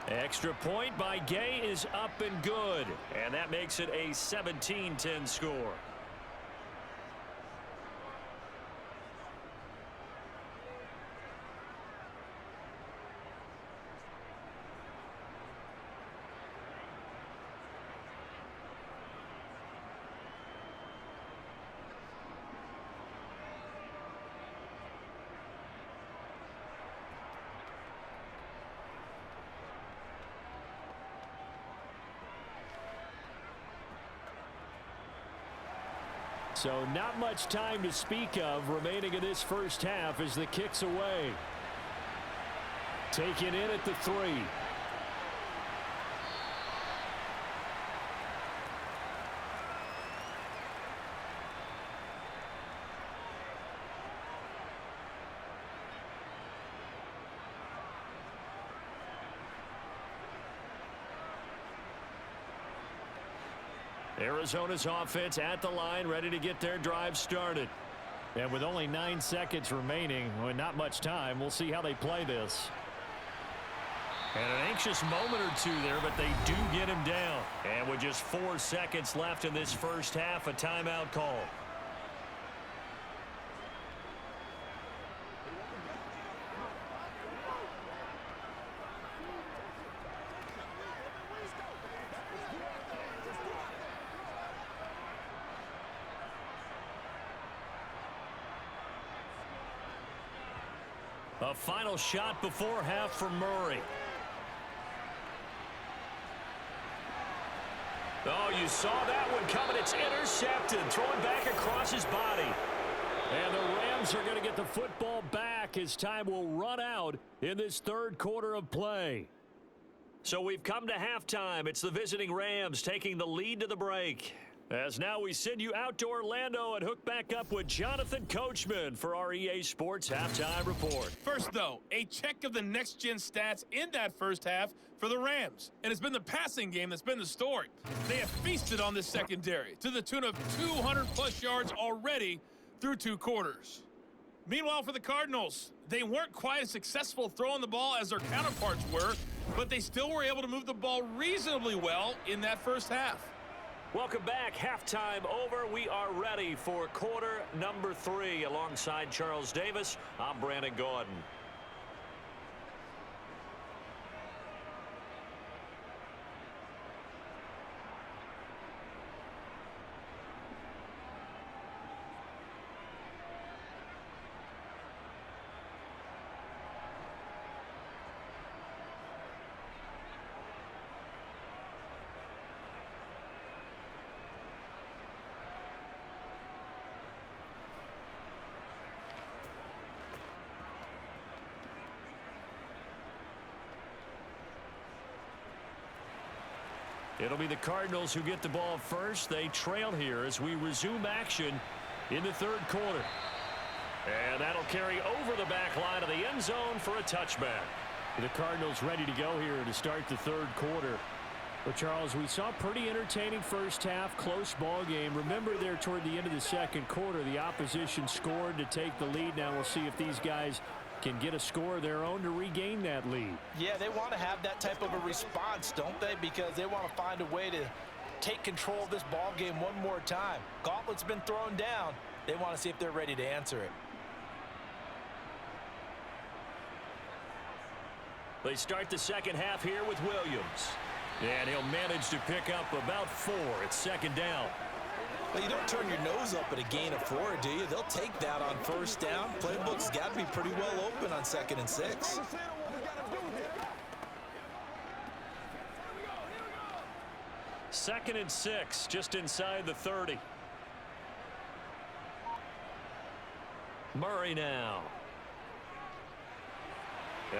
Extra point by Gay is up and good. And that makes it a 17-10 score. So not much time to speak of remaining in this first half as the kick's away. Taken in at the 3. Arizona's offense at the line, ready to get their drive started. And with only 9 seconds remaining, well, not much time, we'll see how they play this. And an anxious moment or two there, but they do get him down. And with just 4 seconds left in this first half, a timeout call. A final shot before half for Murray. Oh, you saw that one coming. It's intercepted. Throwing back across his body. And the Rams are going to get the football back as time will run out in this third quarter of play. So we've come to halftime. It's the visiting Rams taking the lead to the break. As now we send you out to Orlando and hook back up with Jonathan Coachman for our EA Sports Halftime Report. First, though, a check of the next-gen stats in that first half for the Rams. And it's been the passing game that's been the story. They have feasted on this secondary to the tune of 200-plus yards already through 2 quarters. Meanwhile, for the Cardinals, they weren't quite as successful throwing the ball as their counterparts were, but they still were able to move the ball reasonably well in that first half. Welcome back. Halftime over. We are ready for quarter number 3. Alongside Charles Davis, I'm Brandon Gordon. It'll be the Cardinals who get the ball first. They trail here as we resume action in the third quarter. And that'll carry over the back line of the end zone for a touchback. The Cardinals ready to go here to start the third quarter. Well, Charles, we saw a pretty entertaining first half, close ball game. Remember there toward the end of the second quarter, the opposition scored to take the lead. Now we'll see if these guys can get a score of their own to regain that lead. Yeah, they want to have that type of a response, don't they? Because they want to find a way to take control of this ball game one more time. Gauntlet's been thrown down. They want to see if they're ready to answer it. They start the second half here with Williams. And he'll manage to pick up about 4. It's second down. Well, you don't turn your nose up at a gain of 4, do you? They'll take that on first down. Playbook's got to be pretty well open on 2nd and 6. Second and 6, just inside the 30. Murray now.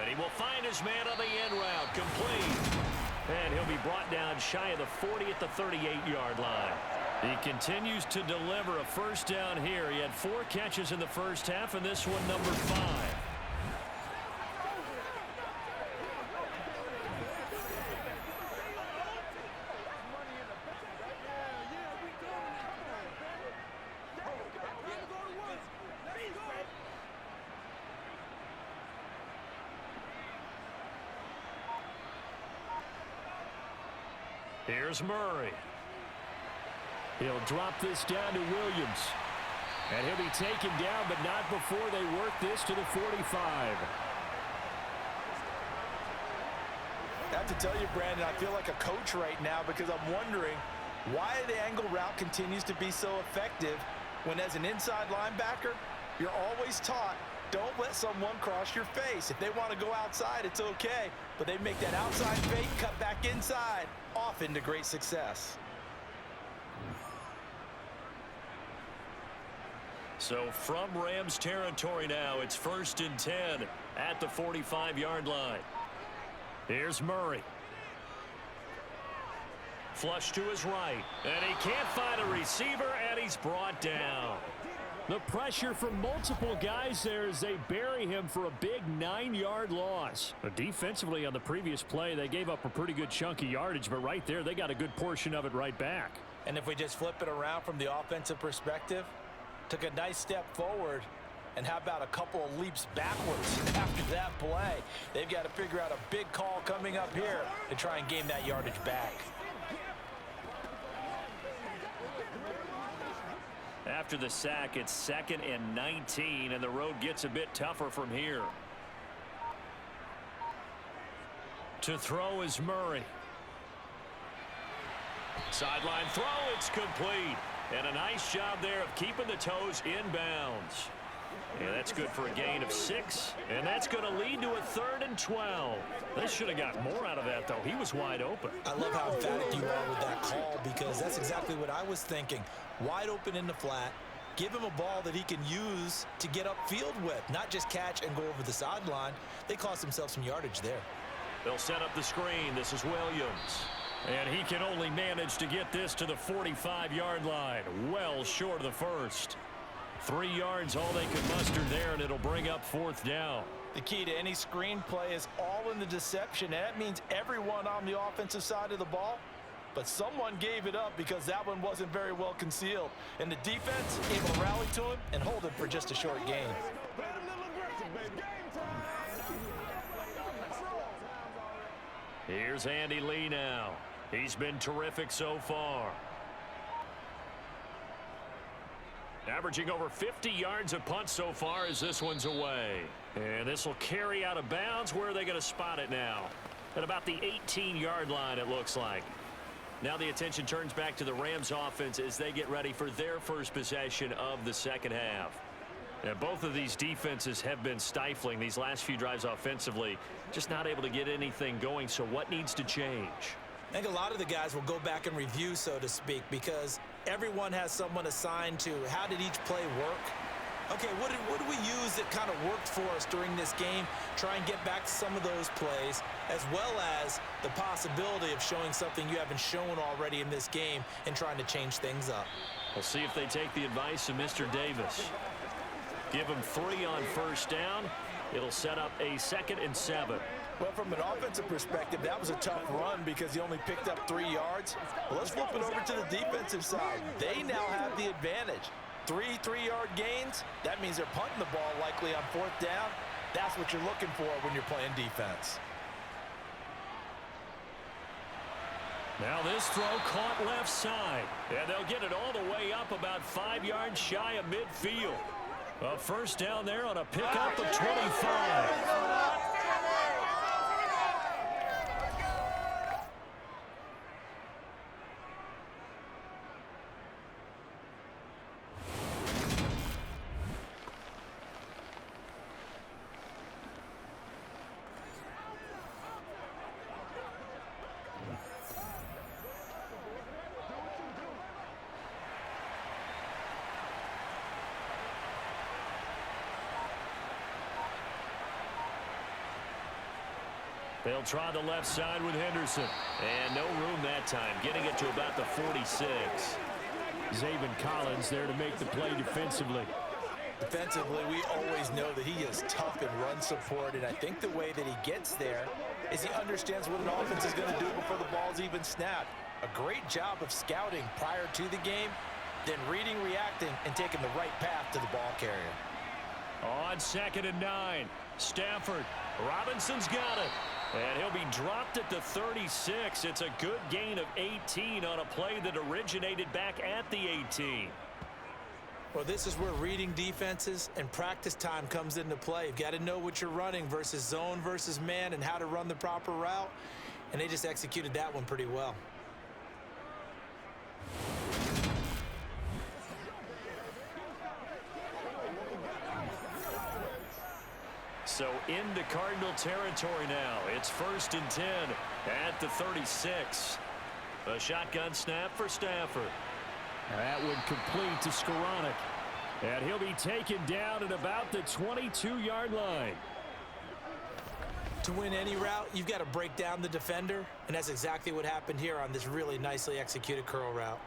And he will find his man on the end route. Complete. And he'll be brought down shy of the 40 at the 38-yard line. He continues to deliver a first down here. He had 4 catches in the first half, and this one number 5. Here's Murray. He'll drop this down to Williams. And he'll be taken down, but not before they work this to the 45. I have to tell you, Brandon, I feel like a coach right now because I'm wondering why the angle route continues to be so effective when, as an inside linebacker, you're always taught, don't let someone cross your face. If they want to go outside, it's okay. But they make that outside fake, cut back inside, off into great success. So from Rams territory now, it's 1st and 10 at the 45-yard line. Here's Murray. Flush to his right, and he can't find a receiver, and he's brought down. The pressure from multiple guys there as they bury him for a big 9-yard loss. But defensively on the previous play, they gave up a pretty good chunk of yardage, but right there, they got a good portion of it right back. And if we just flip it around from the offensive perspective, took a nice step forward, and how about a couple of leaps backwards after that play? They've got to figure out a big call coming up here to try and gain that yardage back. After the sack, it's 2nd and 19, and the road gets a bit tougher from here. To throw is Murray. Sideline throw, it's complete. And a nice job there of keeping the toes inbounds. And that's good for a gain of 6. And that's going to lead to a 3rd and 12. They should have got more out of that, though. He was wide open. I love how emphatic you are with that call because that's exactly what I was thinking. Wide open in the flat. Give him a ball that he can use to get upfield with, not just catch and go over the sideline. They cost themselves some yardage there. They'll set up the screen. This is Williams. And he can only manage to get this to the 45-yard line. Well short of the first. 3 yards all they could muster there, and it'll bring up 4th down. The key to any screen play is all in the deception. And that means everyone on the offensive side of the ball. But someone gave it up because that one wasn't very well concealed. And the defense able to rally to him and hold him for just a short gain. Here's Andy Lee now. He's been terrific so far. Averaging over 50 yards a punt so far as this one's away. And this will carry out of bounds. Where are they going to spot it now? At about the 18-yard line, it looks like. Now the attention turns back to the Rams offense as they get ready for their first possession of the second half. And both of these defenses have been stifling these last few drives offensively. Just not able to get anything going. So what needs to change? I think a lot of the guys will go back and review, so to speak, because everyone has someone assigned to how did each play work. Okay, what did we use that kind of worked for us during this game? Try and get back to some of those plays, as well as the possibility of showing something you haven't shown already in this game and trying to change things up. We'll see if they take the advice of Mr. Davis. Give him 3 on first down. It'll set up a 2nd and 7. Well, from an offensive perspective, that was a tough run because he only picked up 3 yards. Well, let's flip it over to the defensive side. They now have the advantage. 3 3-yard gains, that means they're punting the ball likely on 4th down. That's what you're looking for when you're playing defense. Now this throw caught left side. And they'll get it all the way up about 5 yards shy of midfield. A first down there on a pickup of 25. They'll try the left side with Henderson. And no room that time, getting it to about the 46. Zaven Collins there to make the play defensively. Defensively, we always know that he is tough in run support, and I think the way that he gets there is he understands what an offense is going to do before the ball's even snapped. A great job of scouting prior to the game, then reading, reacting, and taking the right path to the ball carrier. On 2nd and 9, Stafford. Robinson's got it. And he'll be dropped at the 36. It's a good gain of 18 on a play that originated back at the 18. Well, this is where reading defenses and practice time comes into play. You've got to know what you're running versus zone versus man and how to run the proper route. And they just executed that one pretty well. So into Cardinal territory now. It's 1st and 10 at the 36. A shotgun snap for Stafford. That would complete to Skoranek. And he'll be taken down at about the 22-yard line. To win any route, you've got to break down the defender, and that's exactly what happened here on this really nicely executed curl route.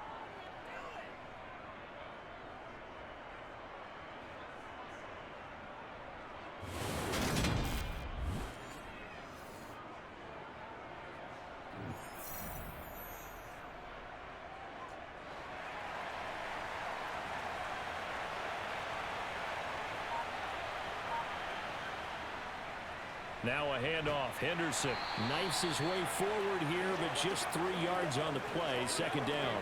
Now a handoff. Henderson knifes his way forward here, but just 3 yards on the play. 2nd down.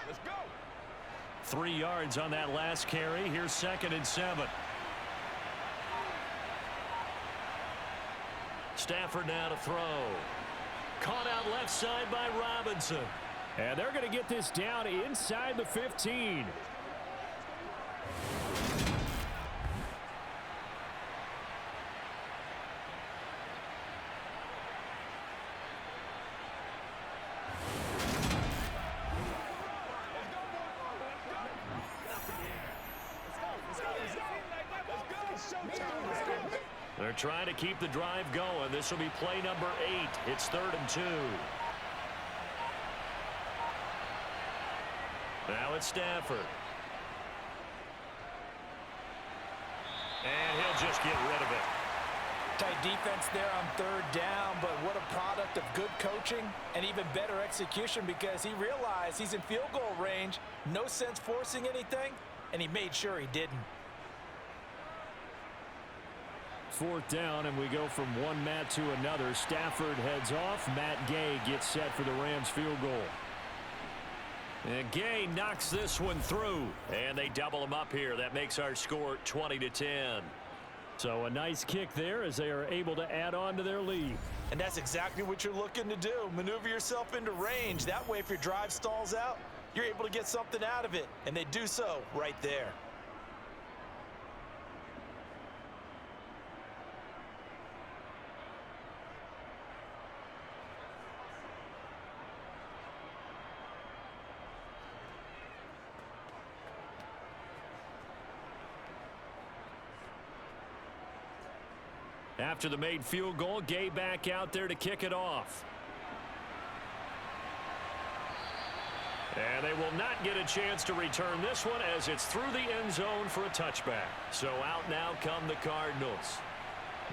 Let's go. 3 yards on that last carry. Here's 2nd and 7. Stafford now to throw. Caught out left side by Robinson. And they're going to get this down inside the 15. They're trying to keep the drive going. This will be play number 8. It's 3rd and 2. Now it's Stafford. And he'll just get rid of it. Tight defense there on 3rd down, but what a product of good coaching and even better execution because he realized he's in field goal range. No sense forcing anything, and he made sure he didn't. 4th down, and we go from one Matt to another. Stafford heads off. Matt Gay gets set for the Rams field goal. And Gay knocks this one through, and they double him up here. That makes our score 20-10. So a nice kick there as they are able to add on to their lead. And that's exactly what you're looking to do. Maneuver yourself into range. That way, if your drive stalls out, you're able to get something out of it. And they do so right there. After the made field goal, Gay back out there to kick it off. And they will not get a chance to return this one as it's through the end zone for a touchback. So out now come the Cardinals.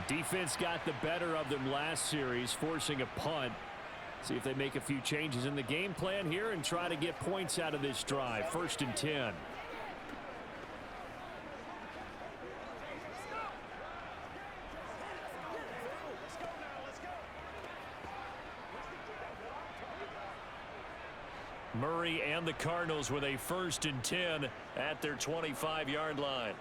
Defense got the better of them last series, forcing a punt. See if they make a few changes in the game plan here and try to get points out of this drive. 1st and 10. Murray and the Cardinals with a 1st and 10 at their 25-yard line.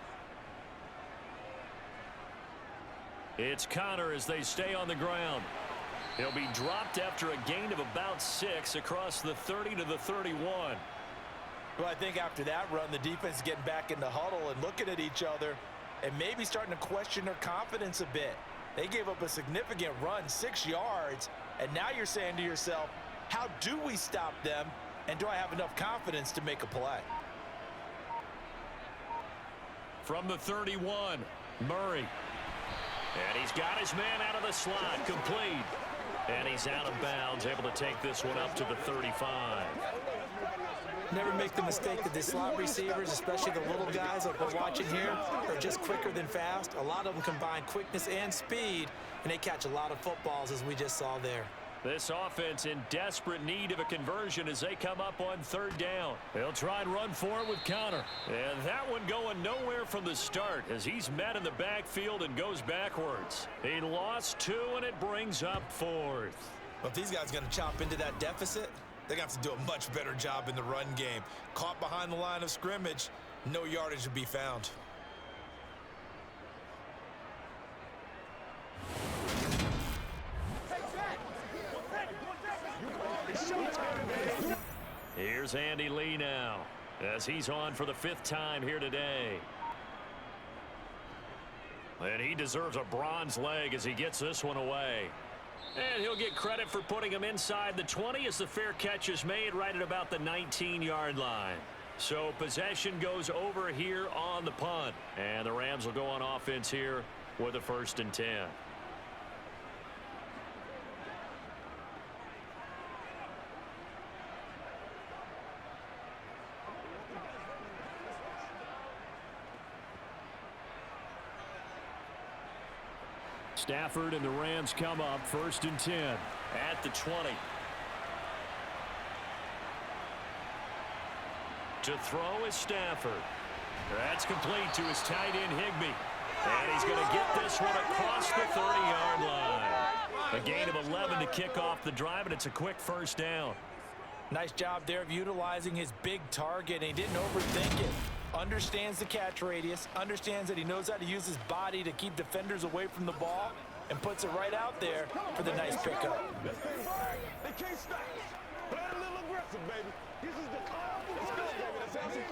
It's Connor as they stay on the ground. He'll be dropped after a gain of about 6 across the 30 to the 31. Well, I think after that run, the defense is getting back in the huddle and looking at each other and maybe starting to question their confidence a bit. They gave up a significant run, 6 yards, and now you're saying to yourself, how do we stop them? And do I have enough confidence to make a play? From the 31, Murray. And he's got his man out of the slot, complete. And he's out of bounds, able to take this one up to the 35. Never make the mistake that the slot receivers, especially the little guys like we're watching here, are just quicker than fast. A lot of them combine quickness and speed, and they catch a lot of footballs as we just saw there. This offense in desperate need of a conversion as they come up on third down. They'll try and run for it with Connor. And that one going nowhere from the start as he's met in the backfield and goes backwards. He lost 2, and it brings up 4th. Well, if these guys are going to chop into that deficit, they're going to have to do a much better job in the run game. Caught behind the line of scrimmage, no yardage to be found. Here's Andy Lee now as he's on for the 5th time here today. And he deserves a bronze leg as he gets this one away. And he'll get credit for putting him inside the 20 as the fair catch is made right at about the 19-yard line. So possession goes over here on the punt. And the Rams will go on offense here with a 1st and 10. Stafford and the Rams come up 1st and 10. At the 20. To throw is Stafford. That's complete to his tight end Higbee. And he's going to get this one across the 30-yard line. A gain of 11 to kick off the drive, and it's a quick 1st down. Nice job there of utilizing his big target, and he didn't overthink it. Understands the catch radius, understands that he knows how to use his body to keep defenders away from the ball, and puts it right out there for the nice pickup. They can't stop us. Play a little aggressive, baby. This is the Cardinals. Let's go, baby. Let's have some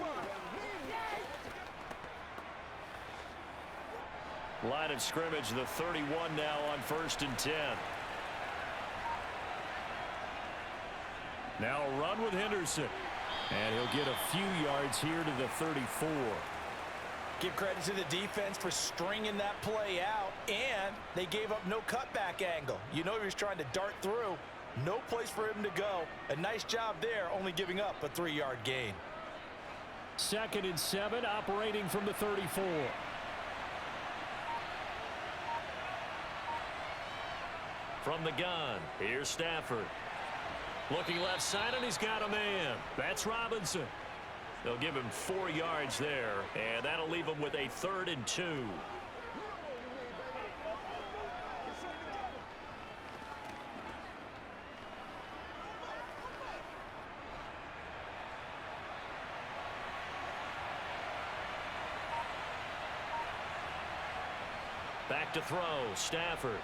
fun. Line of scrimmage, the 31 now on 1st and 10. Now a run with Henderson. And he'll get a few yards here to the 34. Give credit to the defense for stringing that play out, and they gave up no cutback angle. You know he was trying to dart through. No place for him to go. A nice job there, only giving up a 3-yard gain. 2nd and 7, operating from the 34. From the gun, here's Stafford. Looking left side, and he's got a man. That's Robinson. They'll give him 4 yards there, and that'll leave him with a 3rd and 2. Back to throw, Stafford.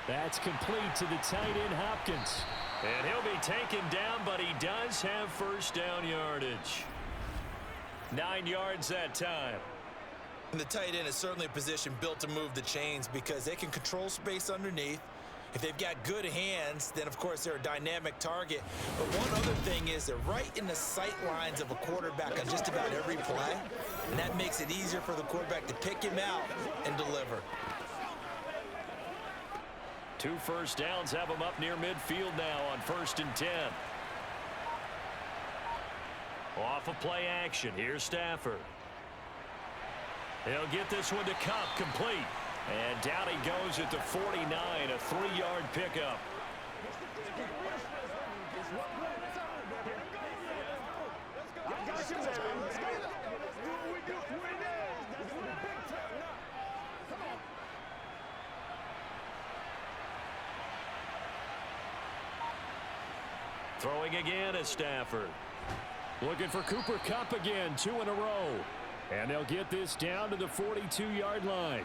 That's complete to the tight end Hopkins. And he'll be taken down, but he does have 1st down yardage. 9 yards that time. And the tight end is certainly a position built to move the chains because they can control space underneath. If they've got good hands, then of course they're a dynamic target. But one other thing is they're right in the sight lines of a quarterback on just about every play. And that makes it easier for the quarterback to pick him out and deliver. 2 1st downs have him up near midfield now on 1st and 10. Off of play action. Here's Stafford. He'll get this one to Cup, complete. And down he goes at the 49, a 3-yard pickup. Throwing again is Stafford. Looking for Cooper Kupp again, 2 in a row. And they'll get this down to the 42-yard line.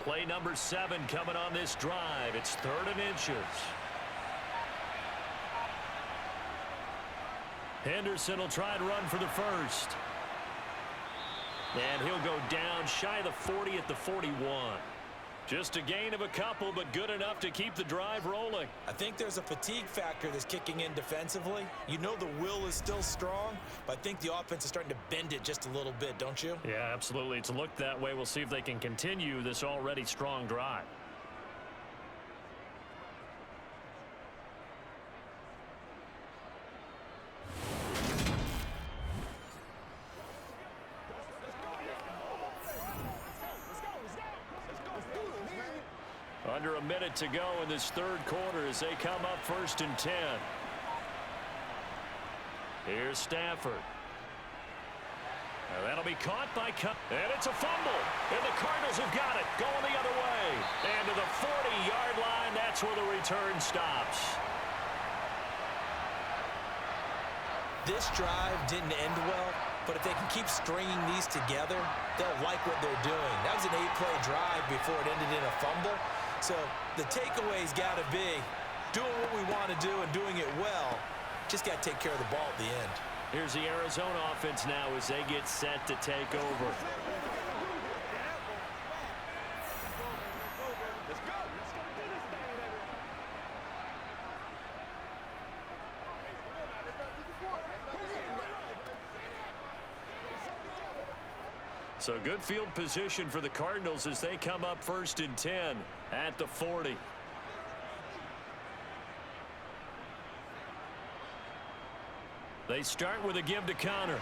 Play number 7 coming on this drive. It's 3rd and inches. Henderson will try and run for the 1st. And he'll go down shy of the 40 at the 41. Just a gain of a couple, but good enough to keep the drive rolling. I think there's a fatigue factor that's kicking in defensively. You know the will is still strong, but I think the offense is starting to bend it just a little bit, don't you? Yeah, absolutely. It's looked that way. We'll see if they can continue this already strong drive. Under a minute to go in this third quarter as they come up 1st and 10. Here's Stafford. Now that'll be caught by and it's a fumble. And the Cardinals have got it, going the other way. And to the 40-yard line, that's where the return stops. This drive didn't end well, but if they can keep stringing these together, they'll like what they're doing. That was an 8-play drive before it ended in a fumble. So the takeaway's got to be doing what we want to do and doing it well. Just got to take care of the ball at the end. Here's the Arizona offense now as they get set to take over. So good field position for the Cardinals as they come up 1st and 10 at the 40. They start with a give to Connor.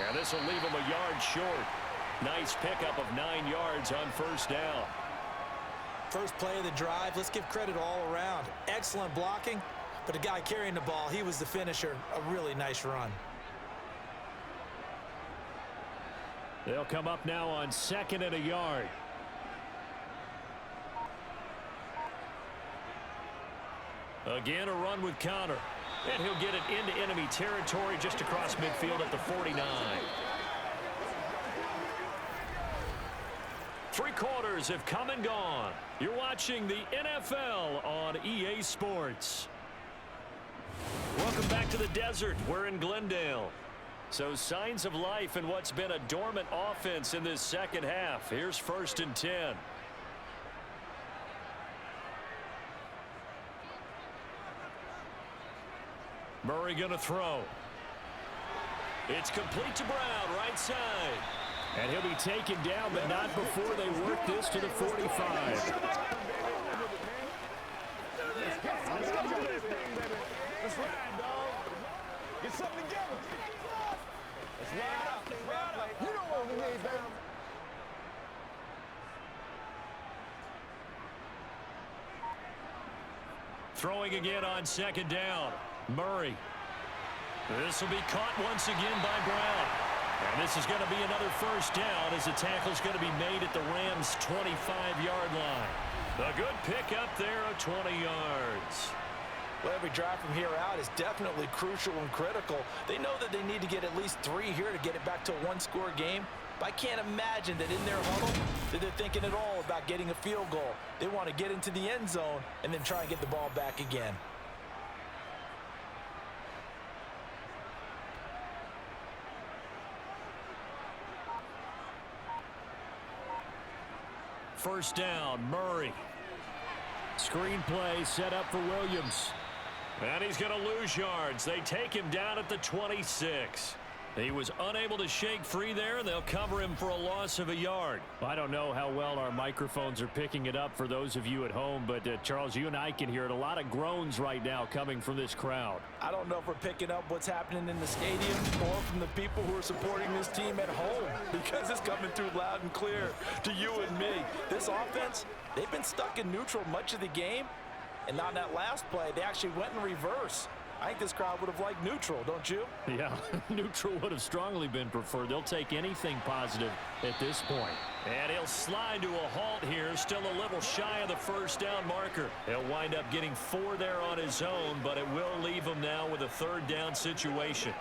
And this will leave him a yard short. Nice pickup of 9 yards on 1st down. First play of the drive, let's give credit all around. Excellent blocking, but the guy carrying the ball, he was the finisher. A really nice run. They'll come up now on 2nd and a yard. Again, a run with Connor. And he'll get it into enemy territory just across midfield at the 49. 3 quarters have come and gone. You're watching the NFL on EA Sports. Welcome back to the desert. We're in Glendale. So signs of life in what's been a dormant offense in this second half. Here's 1st and 10. Murray going to throw. It's complete to Brown, right side. And he'll be taken down, but not before they work this to the 45. Let's go do this thing, baby. Let's ride, dog. Get something together. Let's ride up. Let's ride up. You know what we need, baby. Throwing again on 2nd down. Murray. This will be caught once again by Brown. And this is going to be another 1st down as the tackle's going to be made at the Rams' 25-yard line. A good pickup there of 20 yards. Well, every drive from here out is definitely crucial and critical. They know that they need to get at least 3 here to get it back to a 1-score game. But I can't imagine that in their huddle that they're thinking at all about getting a field goal. They want to get into the end zone and then try and get the ball back again. First down, Murray. Screen play set up for Williams. And he's going to lose yards. They take him down at the 26. He was unable to shake free there, and they'll cover him for a loss of a yard. I don't know how well our microphones are picking it up for those of you at home, but Charles, you and I can hear it. A lot of groans right now coming from this crowd. I don't know if we're picking up what's happening in the stadium or from the people who are supporting this team at home, because it's coming through loud and clear to you and me. This offense, they've been stuck in neutral much of the game, and on that last play, they actually went in reverse. I think this crowd would have liked neutral, don't you? Yeah, neutral would have strongly been preferred. They'll take anything positive at this point. And he'll slide to a halt here, still a little shy of the 1st down marker. He'll wind up getting 4 there on his own, but it will leave him now with a 3rd down situation.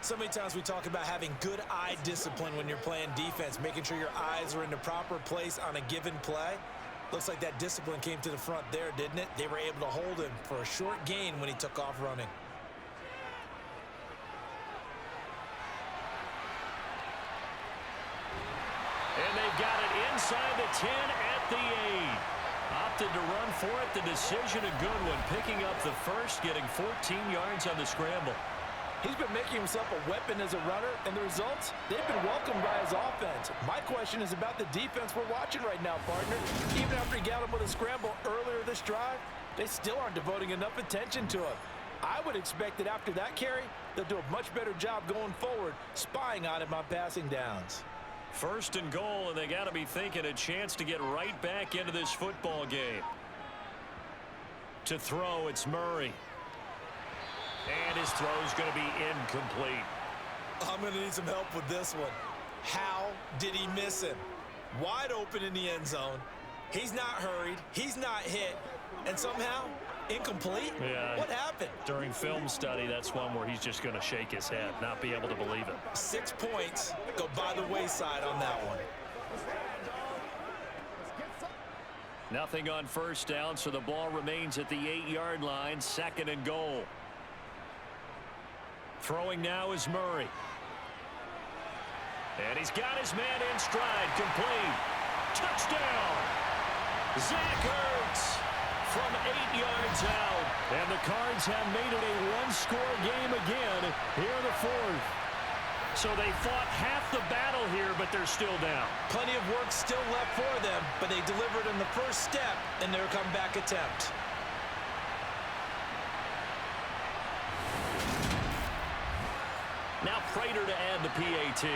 So many times we talk about having good eye discipline when you're playing defense, making sure your eyes are in the proper place on a given play. Looks like that discipline came to the front there, didn't it? They were able to hold him for a short gain when he took off running. And they've got it inside the 10 at the 8. Opted to run for it. The decision a good one. Picking up the first, getting 14 yards on the scramble. He's been making himself a weapon as a runner, and the results, they've been welcomed by his offense. My question is about the defense we're watching right now, partner. Even after he got him with a scramble earlier this drive, they still aren't devoting enough attention to him. I would expect that after that carry, they'll do a much better job going forward, spying on him on passing downs. First and goal, and they got to be thinking a chance to get right back into this football game. To throw, it's Murray. And his throw is going to be incomplete. I'm going to need some help with this one. How did he miss him? Wide open in the end zone. He's not hurried. He's not hit. And somehow, incomplete? Yeah. What happened? During film study, that's one where he's just going to shake his head, not be able to believe it. 6 points go by the wayside on that one. Nothing on first down, so the ball remains at the 8-yard line, 2nd and goal. Throwing now is Murray. And he's got his man in stride, complete. Touchdown! Zach Ertz from 8 yards out. And the Cards have made it a one-score game again here in the 4th. So they fought half the battle here, but they're still down. Plenty of work still left for them, but they delivered in the first step in their comeback attempt. Now Prater to add the PAT.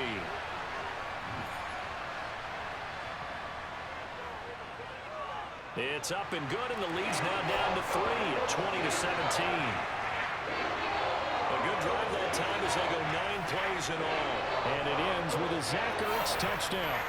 It's up and good, and the lead's now down to 3 at 20-17. A good drive that time as they go 9 plays in all. And it ends with a Zach Ertz touchdown.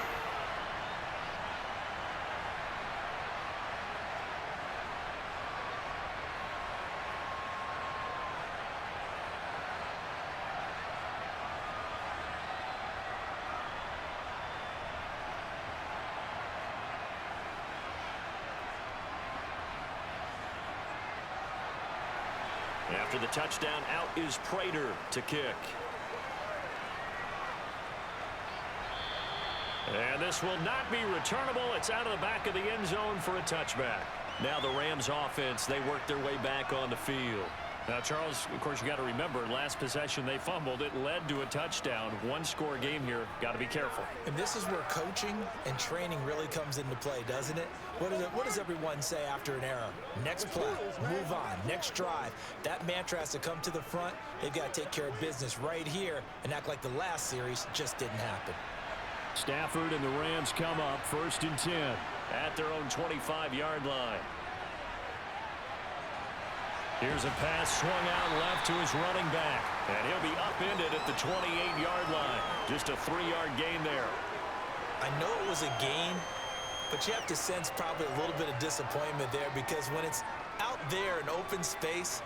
After the touchdown, out is Prater to kick. And this will not be returnable. It's out of the back of the end zone for a touchback. Now the Rams offense, they work their way back on the field. Now, Charles, of course, you got to remember, last possession they fumbled. It led to a touchdown. One-score game here. Got to be careful. And this is where coaching and training really comes into play, doesn't it? What does everyone say after an error? Next play, move on, next drive. That mantra has to come to the front. They've got to take care of business right here and act like the last series just didn't happen. Stafford and the Rams come up 1st and 10. At their own 25-yard line. Here's a pass swung out left to his running back. And he'll be upended at the 28-yard line. Just a 3-yard gain there. I know it was a gain, but you have to sense probably a little bit of disappointment there because when it's out there in open space,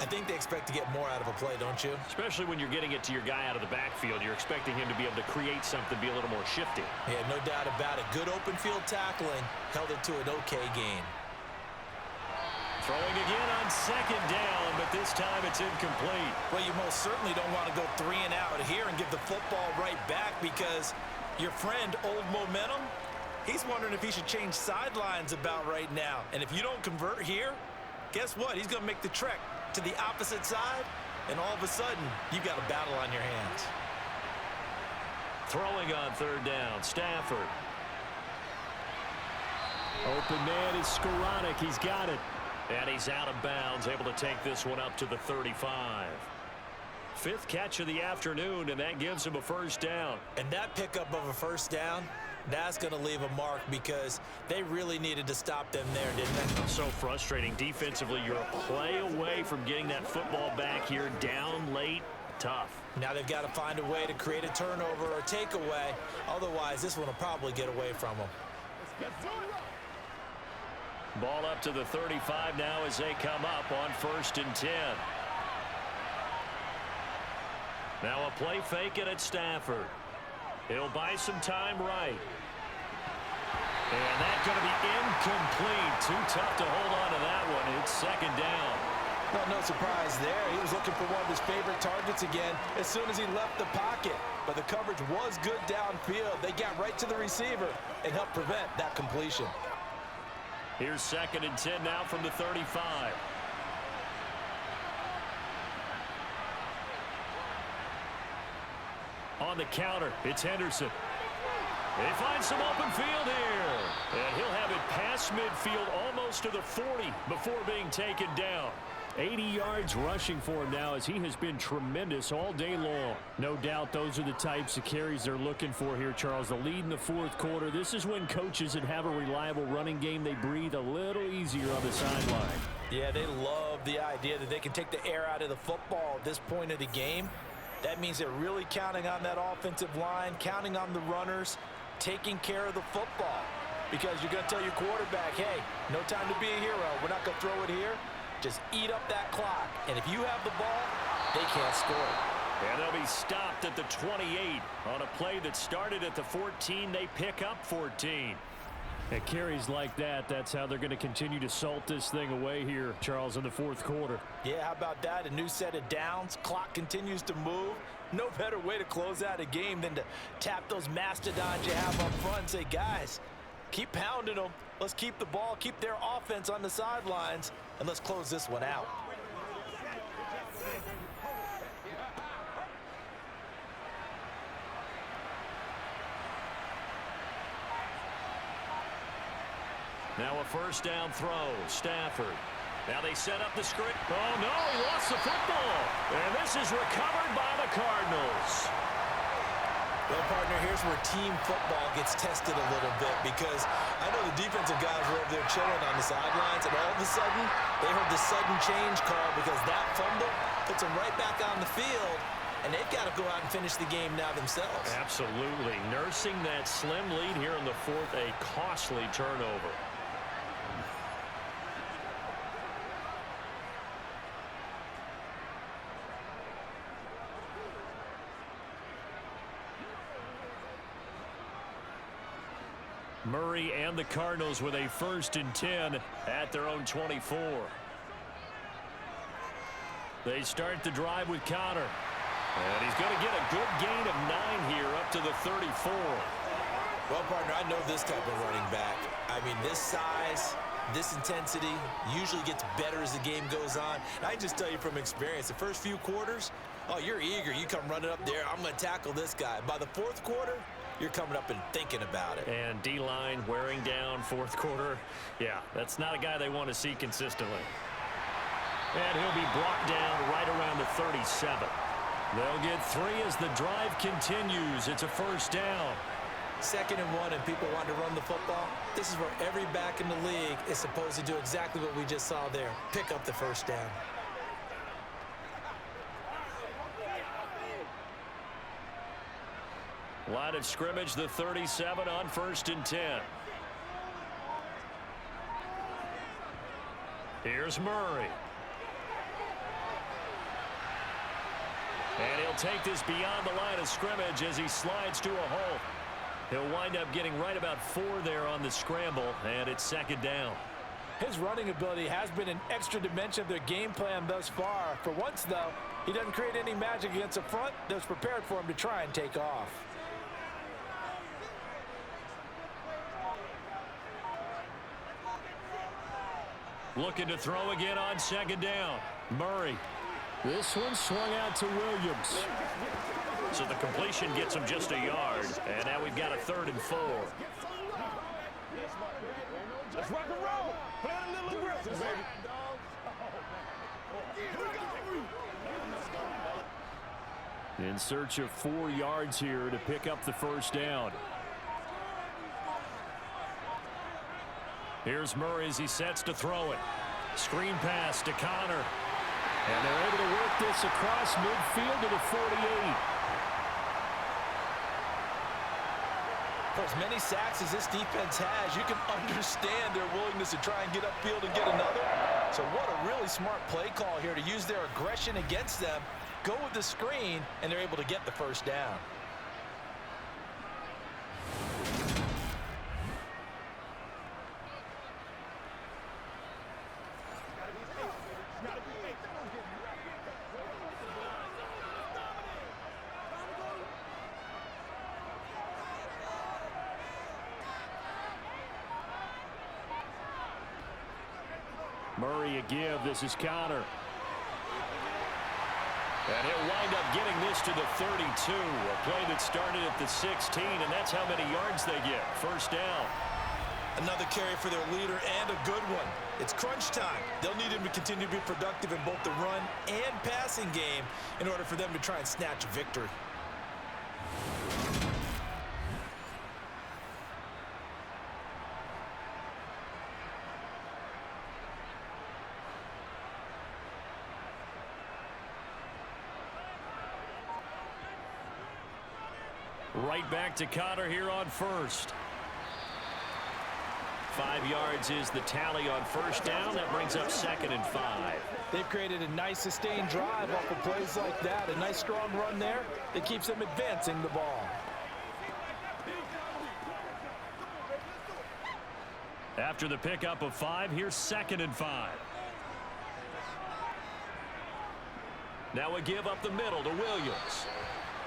I think they expect to get more out of a play, don't you? Especially when you're getting it to your guy out of the backfield. You're expecting him to be able to create something, be a little more shifty. Yeah, no doubt about it. Good open field tackling held it to an okay gain. Throwing again on 2nd down, but this time it's incomplete. Well, you most certainly don't want to go 3 and out here and give the football right back because your friend, Old Momentum, he's wondering if he should change sidelines about right now. And if you don't convert here, guess what? He's going to make the trek to the opposite side, and all of a sudden, you've got a battle on your hands. Throwing on 3rd down, Stafford. Open man is Skoranek. He's got it. And he's out of bounds, able to take this one up to the 35. 5th catch of the afternoon, and that gives him a 1st down. And that pickup of a 1st down, that's going to leave a mark because they really needed to stop them there, didn't they? So frustrating. Defensively, you're a play away from getting that football back here. Down late, tough. Now they've got to find a way to create a turnover or takeaway. Otherwise, this one will probably get away from them. Ball up to the 35 now as they come up on 1st and 10. Now a play fake it at Stafford. He'll buy some time right. And that's going to be incomplete. Too tough to hold on to that one. It's 2nd down. Well, no surprise there. He was looking for one of his favorite targets again as soon as he left the pocket. But the coverage was good downfield. They got right to the receiver and helped prevent that completion. Here's 2nd and 10 now from the 35. On the counter, it's Henderson. They find some open field here. And he'll have it past midfield almost to the 40 before being taken down. 80 yards rushing for him now as he has been tremendous all day long. No doubt those are the types of carries they're looking for here, Charles. The lead in the fourth quarter. This is when coaches that have a reliable running game, they breathe a little easier on the sideline. Yeah, they love the idea that they can take the air out of the football at this point of the game. That means they're really counting on that offensive line, counting on the runners, taking care of the football. Because you're going to tell your quarterback, hey, no time to be a hero. We're not going to throw it here. Just eat up that clock. And if you have the ball, they can't score. And they'll be stopped at the 28 on a play that started at the 14. They pick up 14. At carries like that, that's how they're going to continue to salt this thing away here, Charles, in the fourth quarter. Yeah, how about that? A new set of downs. Clock continues to move. No better way to close out a game than to tap those mastodons you have up front and say, guys, keep pounding them. Let's keep the ball, keep their offense on the sidelines, and let's close this one out. Now a first down throw, Stafford. Now they set up the script. Oh, no, he lost the football. And this is recovered by the Cardinals. Well, partner, here's where team football gets tested a little bit because I know the defensive guys were over there chilling on the sidelines, and all of a sudden, they heard the sudden change call because that fumble puts them right back on the field, and they've got to go out and finish the game now themselves. Absolutely. Nursing that slim lead here in the fourth, a costly turnover. Murray and the Cardinals with a 1st and 10 at their own 24. They start the drive with Connor. And he's going to get a good gain of 9 here up to the 34. Well, partner, I know this type of running back. I mean, this size, this intensity usually gets better as the game goes on. And I can just tell you from experience, the first few quarters, oh, you're eager. You come running up there. I'm going to tackle this guy. By the fourth quarter, you're coming up and thinking about it. And D-line wearing down fourth quarter. Yeah, that's not a guy they want to see consistently. And he'll be brought down right around the 37. They'll get 3 as the drive continues. It's a first down. 2nd and 1, and people want to run the football. This is where every back in the league is supposed to do exactly what we just saw there. Pick up the first down. Line of scrimmage, the 37 on 1st and 10. Here's Murray. And he'll take this beyond the line of scrimmage as he slides to a halt. He'll wind up getting right about 4 there on the scramble, and it's 2nd down. His running ability has been an extra dimension of their game plan thus far. For once, though, he doesn't create any magic against the front that's prepared for him to try and take off. Looking to throw again on 2nd down. Murray. This one swung out to Williams. So the completion gets him just a yard. And now we've got a 3rd and 4. Let's rock and roll. Play it a little aggressive, baby. In search of 4 yards here to pick up the first down. Here's Murray as he sets to throw it. Screen pass to Connor. And they're able to work this across midfield to the 48. For as many sacks as this defense has, you can understand their willingness to try and get upfield and get another. So what a really smart play call here to use their aggression against them, go with the screen, and they're able to get the first down. Murray a give. This is Connor. And he'll wind up getting this to the 32. A play that started at the 16, and that's how many yards they get. First down. Another carry for their leader and a good one. It's crunch time. They'll need him to continue to be productive in both the run and passing game in order for them to try and snatch a victory. Right back to Connor here on first. 5 yards is the tally on first down. That brings up 2nd and 5. They've created a nice sustained drive off of plays like that. A nice strong run there that keeps them advancing the ball. After the pickup of 5, here's 2nd and 5. Now a give up the middle to Williams.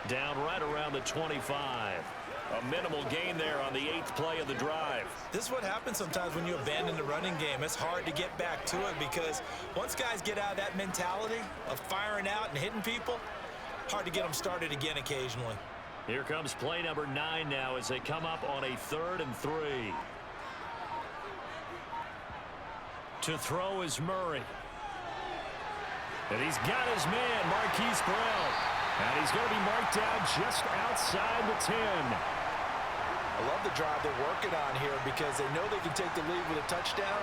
Down right around the 25. A minimal gain there on the 8th play of the drive. This is what happens sometimes when you abandon the running game. It's hard to get back to it because once guys get out of that mentality of firing out and hitting people, hard to get them started again occasionally. Here comes play number 9 now as they come up on a 3rd and 3. To throw is Murray. And he's got his man, Marquise Brown. And he's going to be marked down just outside the 10. I love the drive they're working on here because they know they can take the lead with a touchdown.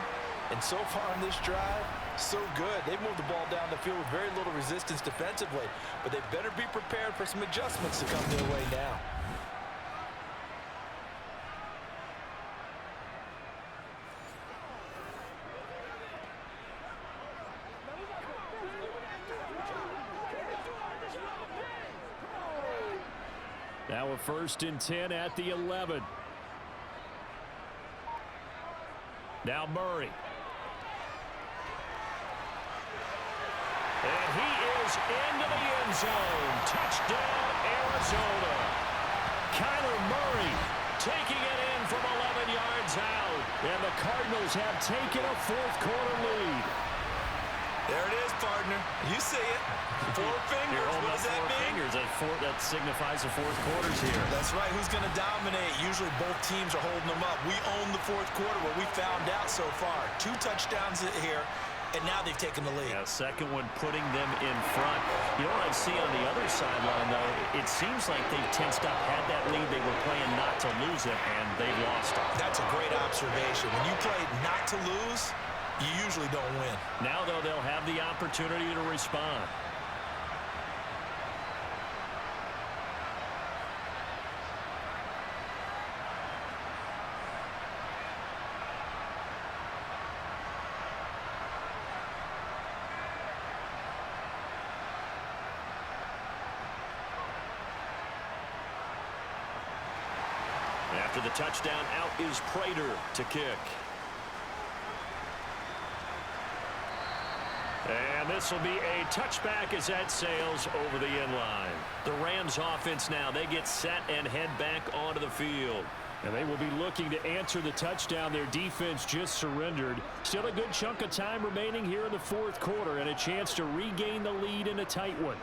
And so far in this drive, so good. They moved the ball down the field with very little resistance defensively. But they better be prepared for some adjustments to come their way now. Now a 1st and 10 at the 11. Now Murray. And he is into the end zone. Touchdown, Arizona. Kyler Murray taking it in from 11 yards out. And the Cardinals have taken a 4th quarter lead. There it is, partner. You see it. 4 fingers. What does that mean? That signifies the 4th quarter's here. That's right. Who's going to dominate? Usually both teams are holding them up. We own the 4th quarter, what we found out so far. 2 touchdowns here, and now they've taken the lead. Yeah, second one putting them in front. You know what I see on the other sideline, though? It seems like they've tensed up, had that lead. They were playing not to lose it, and they've lost it. That's a great observation. When you play not to lose, you usually don't win. Now, though, they'll have the opportunity to respond. After the touchdown, out is Prater to kick. And this will be a touchback as that sails over the end line. The Rams offense now, they get set and head back onto the field. And they will be looking to answer the touchdown their defense just surrendered. Still a good chunk of time remaining here in the 4th quarter and a chance to regain the lead in a tight one.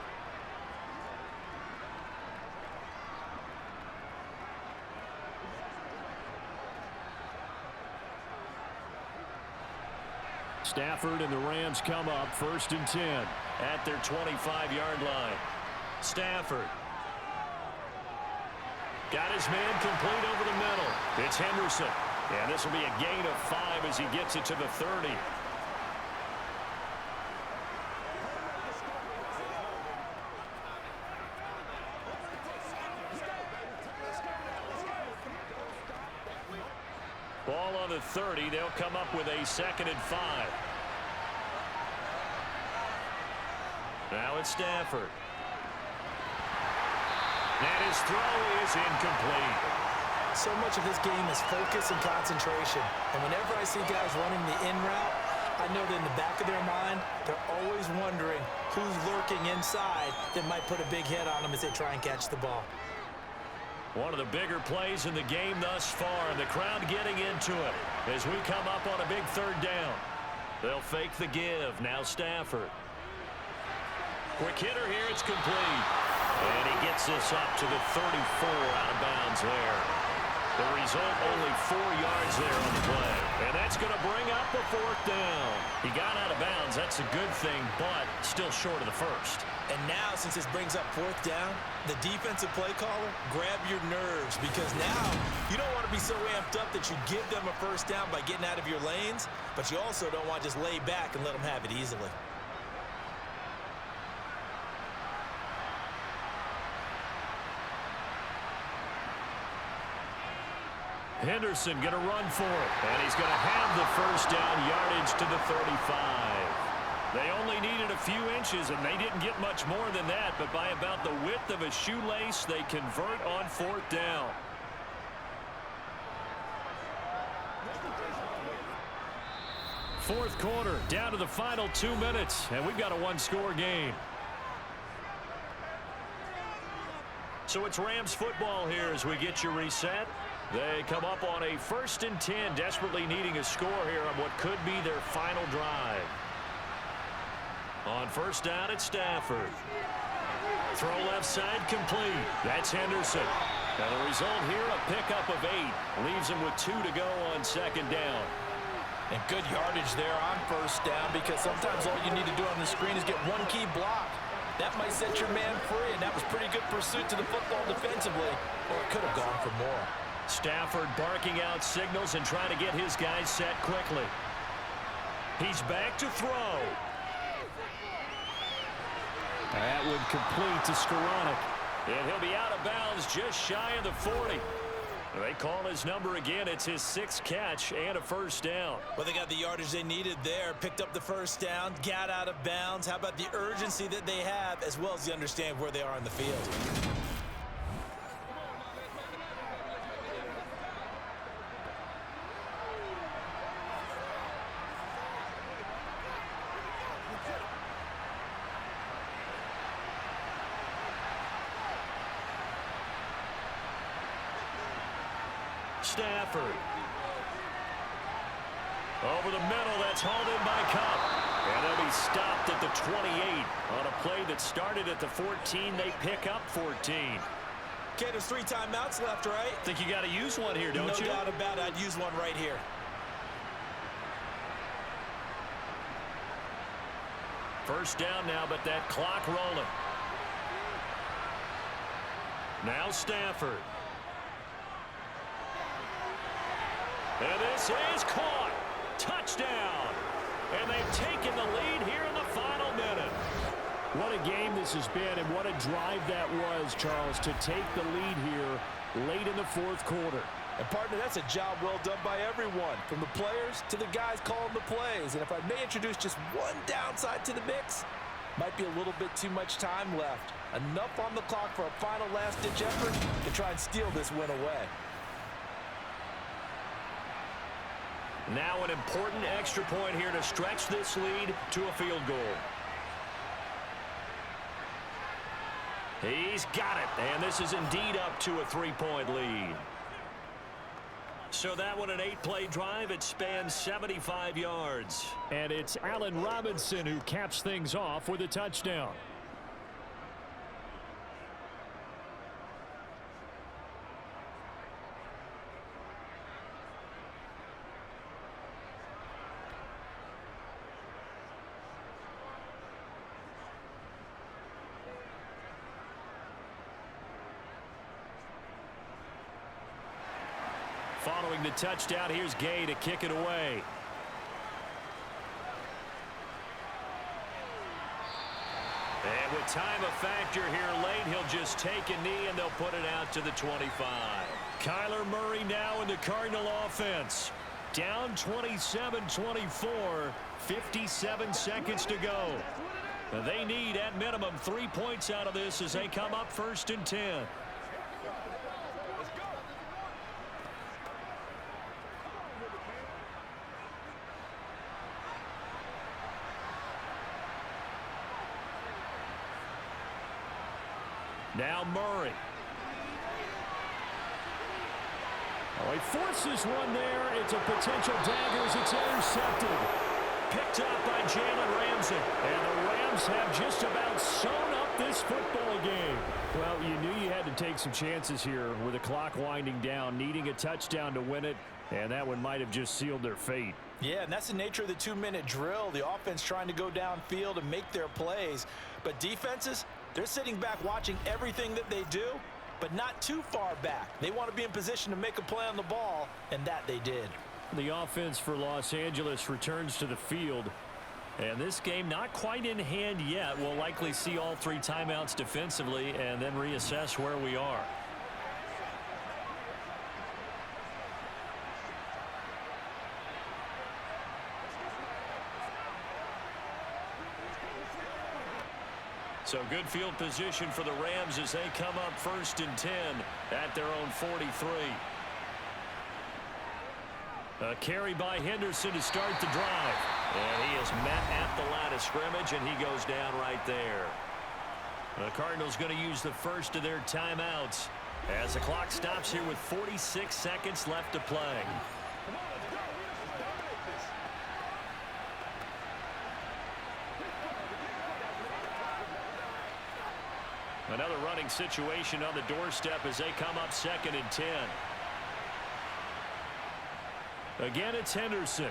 Stafford and the Rams come up 1st and 10 at their 25-yard line. Stafford got his man complete over the middle. It's Henderson. And this will be a gain of 5 as he gets it to the 30. Ball on the 30. They'll come up with a 2nd and 5. Now it's Stafford. And his throw is incomplete. So much of this game is focus and concentration. And whenever I see guys running the in route, I know that in the back of their mind, they're always wondering who's lurking inside that might put a big hit on them as they try and catch the ball. One of the bigger plays in the game thus far, and the crowd getting into it as we come up on a big 3rd down. They'll fake the give. Now Stafford. Quick hitter here. It's complete. And he gets this up to the 34 out of bounds there. The result, only 4 yards there on the play. And that's going to bring up a 4th down. He got out of bounds. That's a good thing, but still short of the first. And now, since this brings up 4th down, the defensive play caller, grab your nerves, because now you don't want to be so amped up that you give them a 1st down by getting out of your lanes, but you also don't want to just lay back and let them have it easily. Henderson going to run for it, and he's going to have the 1st down, yardage to the 35. They only needed a few inches, and they didn't get much more than that, but by about the width of a shoelace, they convert on 4th down. Fourth quarter, down to the final 2 minutes, and we've got a 1-score game. So it's Rams football here as we get you reset. They come up on a 1st and 10, desperately needing a score here on what could be their final drive. On 1st down, it's Stafford. Throw left side, complete. That's Henderson. And the result here, a pickup of 8. Leaves him with 2 to go on 2nd down. And good yardage there on 1st down, because sometimes all you need to do on the screen is get one key block. That might set your man free, and that was pretty good pursuit to the football defensively. Or it could have gone for more. Stafford barking out signals and trying to get his guys set quickly. He's back to throw. That would complete to Skoranek. And he'll be out of bounds just shy of the 40. They call his number again. It's his 6th catch and a 1st down. Well, they got the yardage they needed there. Picked up the 1st down, got out of bounds. How about the urgency that they have, as well as the understanding where they are in the field? Stafford. Over the middle, that's hauled in by Cup. And they'll be stopped at the 28. On a play that started at the 14, they pick up 14. Okay, there's 3 timeouts left, right? Think you got to use one here, don't you? No doubt about it. I'd use one right here. First down now, but that clock rolling. Now Stafford. And this is caught. Touchdown. And they've taken the lead here in the final minute. What a game this has been, and what a drive that was, Charles, to take the lead here late in the 4th quarter. And, partner, that's a job well done by everyone, from the players to the guys calling the plays. And if I may introduce just one downside to the mix, might be a little bit too much time left. Enough on the clock for a final last-ditch effort to try and steal this win away. Now an important extra point here to stretch this lead to a field goal. He's got it, and this is indeed up to a 3-point lead. So that one, an 8-play drive. It spans 75 yards. And it's Allen Robinson who caps things off with a touchdown. Following the touchdown, here's Gay to kick it away. And with time a factor here late, he'll just take a knee and they'll put it out to the 25. Kyler Murray now in the Cardinal offense. Down 27-24, 57 seconds to go. They need at minimum 3 points out of this as they come up 1st and 10. Now Murray. Oh, he forces one there. It's a potential dagger as it's intercepted. Picked up by Jalen Ramsey. And the Rams have just about sewn up this football game. Well, you knew you had to take some chances here with the clock winding down, needing a touchdown to win it, and that one might have just sealed their fate. Yeah, and that's the nature of the 2-minute drill. The offense trying to go downfield and make their plays. But defenses, they're sitting back watching everything that they do, but not too far back. They want to be in position to make a play on the ball, and that they did. The offense for Los Angeles returns to the field. And this game not quite in hand yet. We'll likely see all 3 timeouts defensively and then reassess where we are. So good field position for the Rams as they come up 1st and 10 at their own 43. A carry by Henderson to start the drive. And he is met at the line of scrimmage, and he goes down right there. The Cardinals going to use the first of their timeouts as the clock stops here with 46 seconds left to play. Another running situation on the doorstep as they come up 2nd and 10. Again, it's Henderson.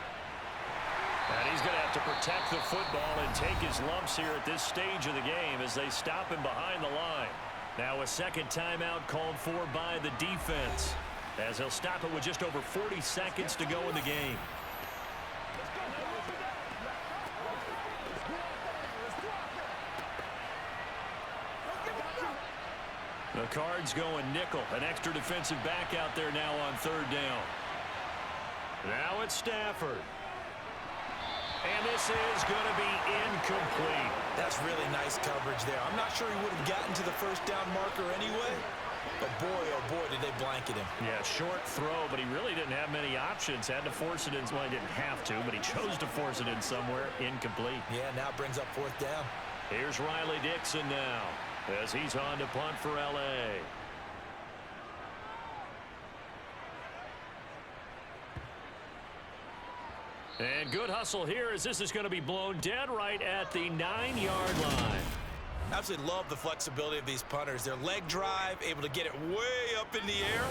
And he's going to have to protect the football and take his lumps here at this stage of the game as they stop him behind the line. Now a second timeout called for by the defense as he'll stop it with just over 40 seconds to go in the game. The Cards going nickel. An extra defensive back out there now on 3rd down. Now it's Stafford. And this is going to be incomplete. That's really nice coverage there. I'm not sure he would have gotten to the 1st down marker anyway. But boy, oh boy, did they blanket him. Yeah, short throw, but he really didn't have many options. Had to force it in. Well, he didn't have to, but he chose to force it in somewhere. Incomplete. Yeah, now brings up 4th down. Here's Riley Dixon now as he's on to punt for L.A. And good hustle here as this is going to be blown dead right at the 9-yard line. Absolutely love the flexibility of these punters. Their leg drive, able to get it way up in the air,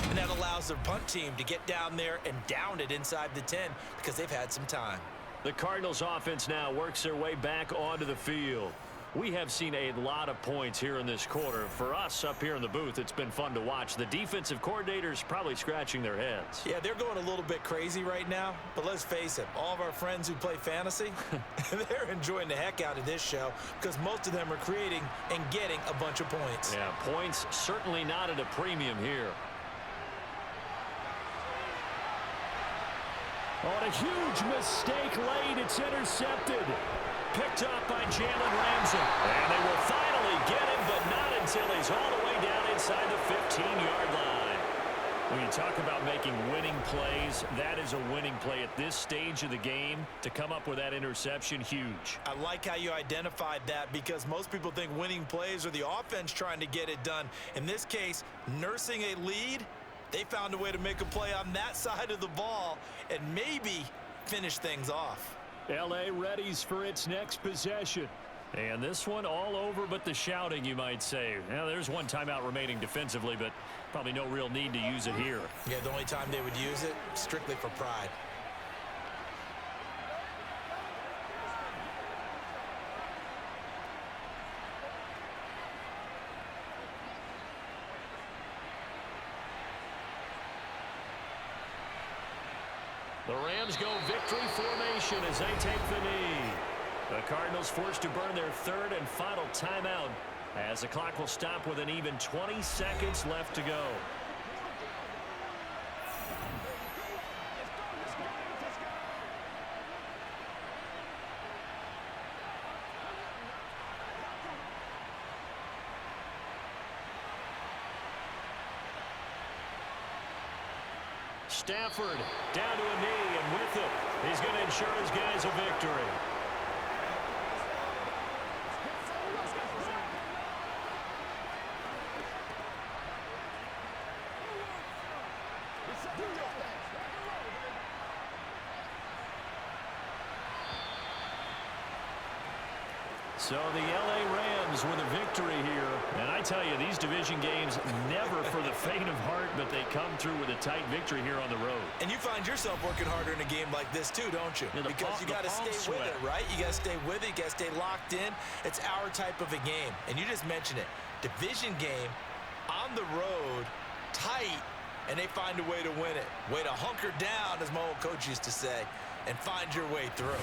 and that allows their punt team to get down there and down it inside the 10 because they've had some time. The Cardinals offense now works their way back onto the field. We have seen a lot of points here in this quarter. For us up here in the booth, it's been fun to watch. The defensive coordinators probably scratching their heads. Yeah, they're going a little bit crazy right now, but let's face it, all of our friends who play fantasy, they're enjoying the heck out of this show because most of them are creating and getting a bunch of points. Yeah, points certainly not at a premium here. On a huge mistake late, it's intercepted. Picked up by Jalen Ramsey. And they will finally get him, but not until he's all the way down inside the 15-yard line. When you talk about making winning plays, that is a winning play at this stage of the game. To come up with that interception, huge. I like how you identified that because most people think winning plays are the offense trying to get it done. In this case, nursing a lead, they found a way to make a play on that side of the ball and maybe finish things off. L.A. readies for its next possession. And this one all over but the shouting, you might say. Now, there's one timeout remaining defensively, but probably no real need to use it here. Yeah, the only time they would use it, strictly for pride. The Rams go victory formation as they take the knee. The Cardinals forced to burn their 3rd and final timeout as the clock will stop with an even 20 seconds left to go. Stafford down to a knee, and with it, he's going to ensure his guys a victory. So the L.A. Rams with a victory here. And I tell you, these division games never for the faint of heart, but they come through with a tight victory here on the road. And you find yourself working harder in a game like this too, don't you? Yeah, because you got to stay with it, right? You got to stay with it. You got to stay locked in. It's our type of a game. And you just mentioned it. Division game, on the road, tight, and they find a way to win it. Way to hunker down, as my old coach used to say, and find your way through.